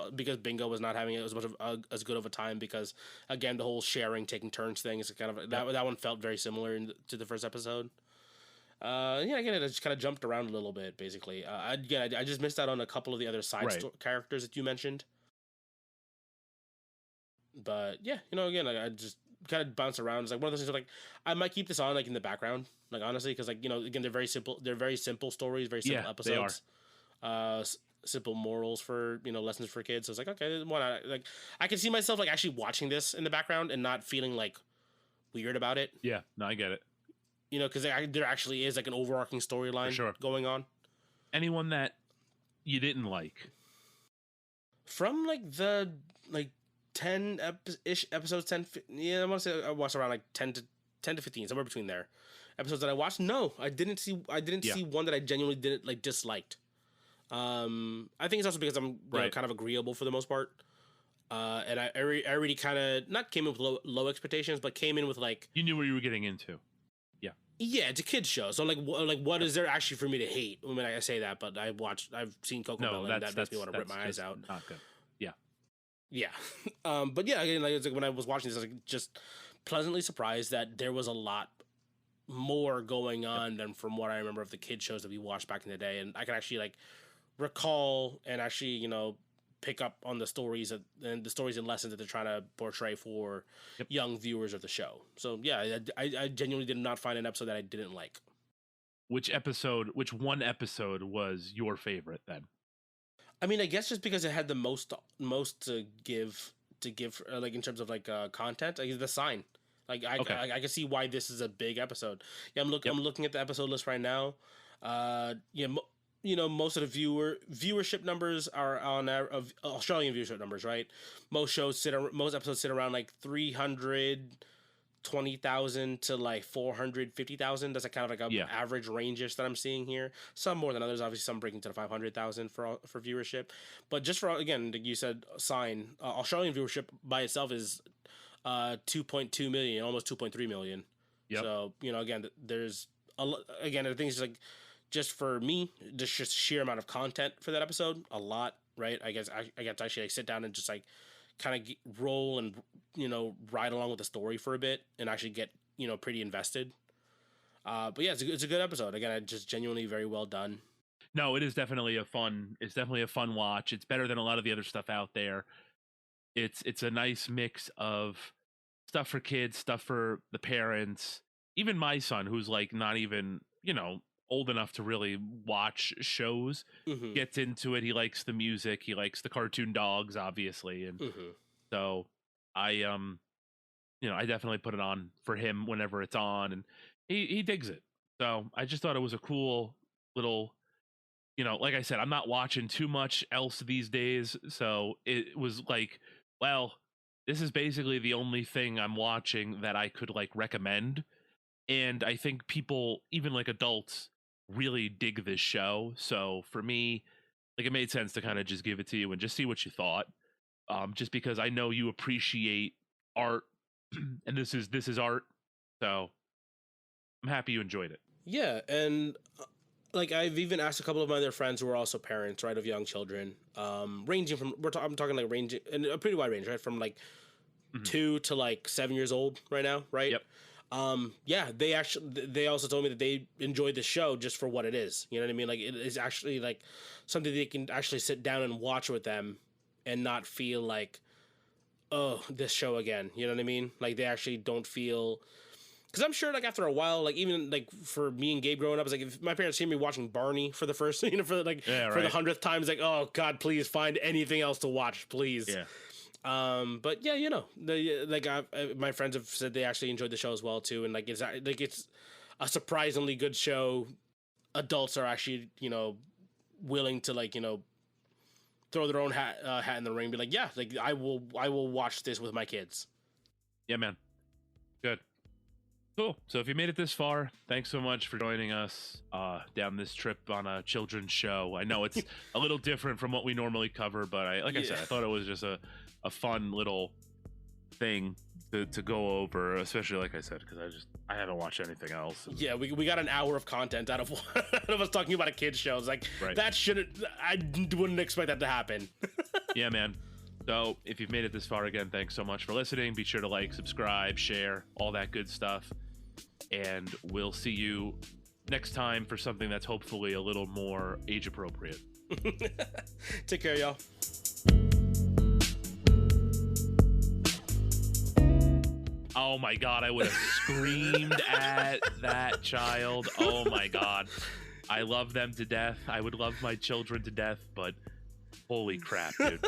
Bingo was not having as much of as good of a time, because again, the whole sharing, taking turns thing is kind of that one felt very similar to the first episode. Again, it just kind of jumped around a little bit, basically. I just missed out on a couple of the other side characters that you mentioned. But yeah, you know, again, I just kind of bounce around. It's like one of those things where, like, I might keep this on like in the background, like honestly, because like, you know, again, they're very simple stories, very simple episodes. They are. Simple morals for, you know, lessons for kids. So it's like, okay, why not? Like, I can see myself like actually watching this in the background and not feeling like weird about it. Yeah, no, I get it. You know, because there actually is like an overarching storyline going on. Anyone that you didn't like from like the 10 ish episodes, 10, yeah, I want to say I watched around like 10 to 15, somewhere between there. Episodes that I watched, no, I didn't see one that I genuinely didn't like disliked. I think it's also because I'm you know, kind of agreeable for the most part. And I already kind of not came in with low expectations, but came in with like, you knew what you were getting into. Yeah, it's a kid's show, so like what is there actually for me to hate? I mean, I say that, but I've seen Coco Melon, and that makes me want to rip my eyes out. Not good. Yeah. But yeah, again, like, it's like when I was watching this, I was like just pleasantly surprised that there was a lot more going on than from what I remember of the kid shows that we watched back in the day, and I can actually like recall and actually, you know, pick up on the stories and lessons that they're trying to portray for young viewers of the show. So yeah, I genuinely did not find an episode that I didn't like. Which one episode was your favorite then? I mean, I guess just because it had the most to give like in terms of like content, like the sign. Like I can see why this is a big episode. Yeah, I'm looking at the episode list right now. You know, most of the viewership numbers are on of Australian viewership numbers, right? Most episodes sit around like 320,000 to like 450,000. That's a kind of like a average range-ish that I'm seeing here. Some more than others, obviously. Some breaking to the 500,000 for viewership. But just for, again, like you said, Australian viewership by itself is 2.2 million, almost 2.3 million. Yep. So, you know, again, there's again, I think it's like, just for me, just sheer amount of content for that episode, a lot, right? I guess I got to actually like sit down and just like kind of roll and, you know, ride along with the story for a bit and actually get, you know, pretty invested. But yeah, it's a good episode. Again, just genuinely very well done. No, it's definitely a fun watch. It's better than a lot of the other stuff out there. It's a nice mix of stuff for kids, stuff for the parents. Even my son, who's like not even, you know, old enough to really watch shows, gets into it. He likes the music, he likes the cartoon dogs, obviously, and so I I definitely put it on for him whenever it's on, and he digs it. So I just thought it was a cool little, like I said, I'm not watching too much else these days, so it was like, well, this is basically the only thing I'm watching that I could like recommend. And I think people, even like adults, really dig this show. So for me, like, it made sense to kind of just give it to you and just see what you thought. Just because I know you appreciate art, and this is art, so I'm happy you enjoyed it. Yeah, and like I've even asked a couple of my other friends who are also parents, right, of young children, ranging from I'm talking like ranging and a pretty wide range, right, from like 2 to like 7 years old right now, right? Yep. Yeah, they also told me that they enjoyed the show just for what it is. You know what I mean? Like, it is actually like something they can actually sit down and watch with them and not feel like, oh, this show again. You know what I mean? Like, they actually don't feel, because I'm sure like after a while, like even like for me and Gabe growing up, it's like if my parents see me watching Barney for the first, for like for the 100th time, it's like, oh God, please find anything else to watch, please. Yeah. But yeah, my friends have said they actually enjoyed the show as well too, and like it's a surprisingly good show. Adults are actually willing to like throw their own hat in the ring, be like, yeah, like I will watch this with my kids. Yeah, man. Good. Cool. So if you made it this far, thanks so much for joining us down this trip on a children's show. I know it's a little different from what we normally cover, but I said, I thought it was just a fun little thing to go over, especially like I said, because I haven't watched anything else. Yeah, we got an hour of content out of us talking about a kid's show. It's like, that I wouldn't expect that to happen. Yeah, man. So if you've made it this far, again, thanks so much for listening. Be sure to like, subscribe, share, all that good stuff. And we'll see you next time for something that's hopefully a little more age appropriate. Take care, y'all. Oh my God, I would have screamed at that child. Oh my God. I love them to death. I would love my children to death, but holy crap, dude.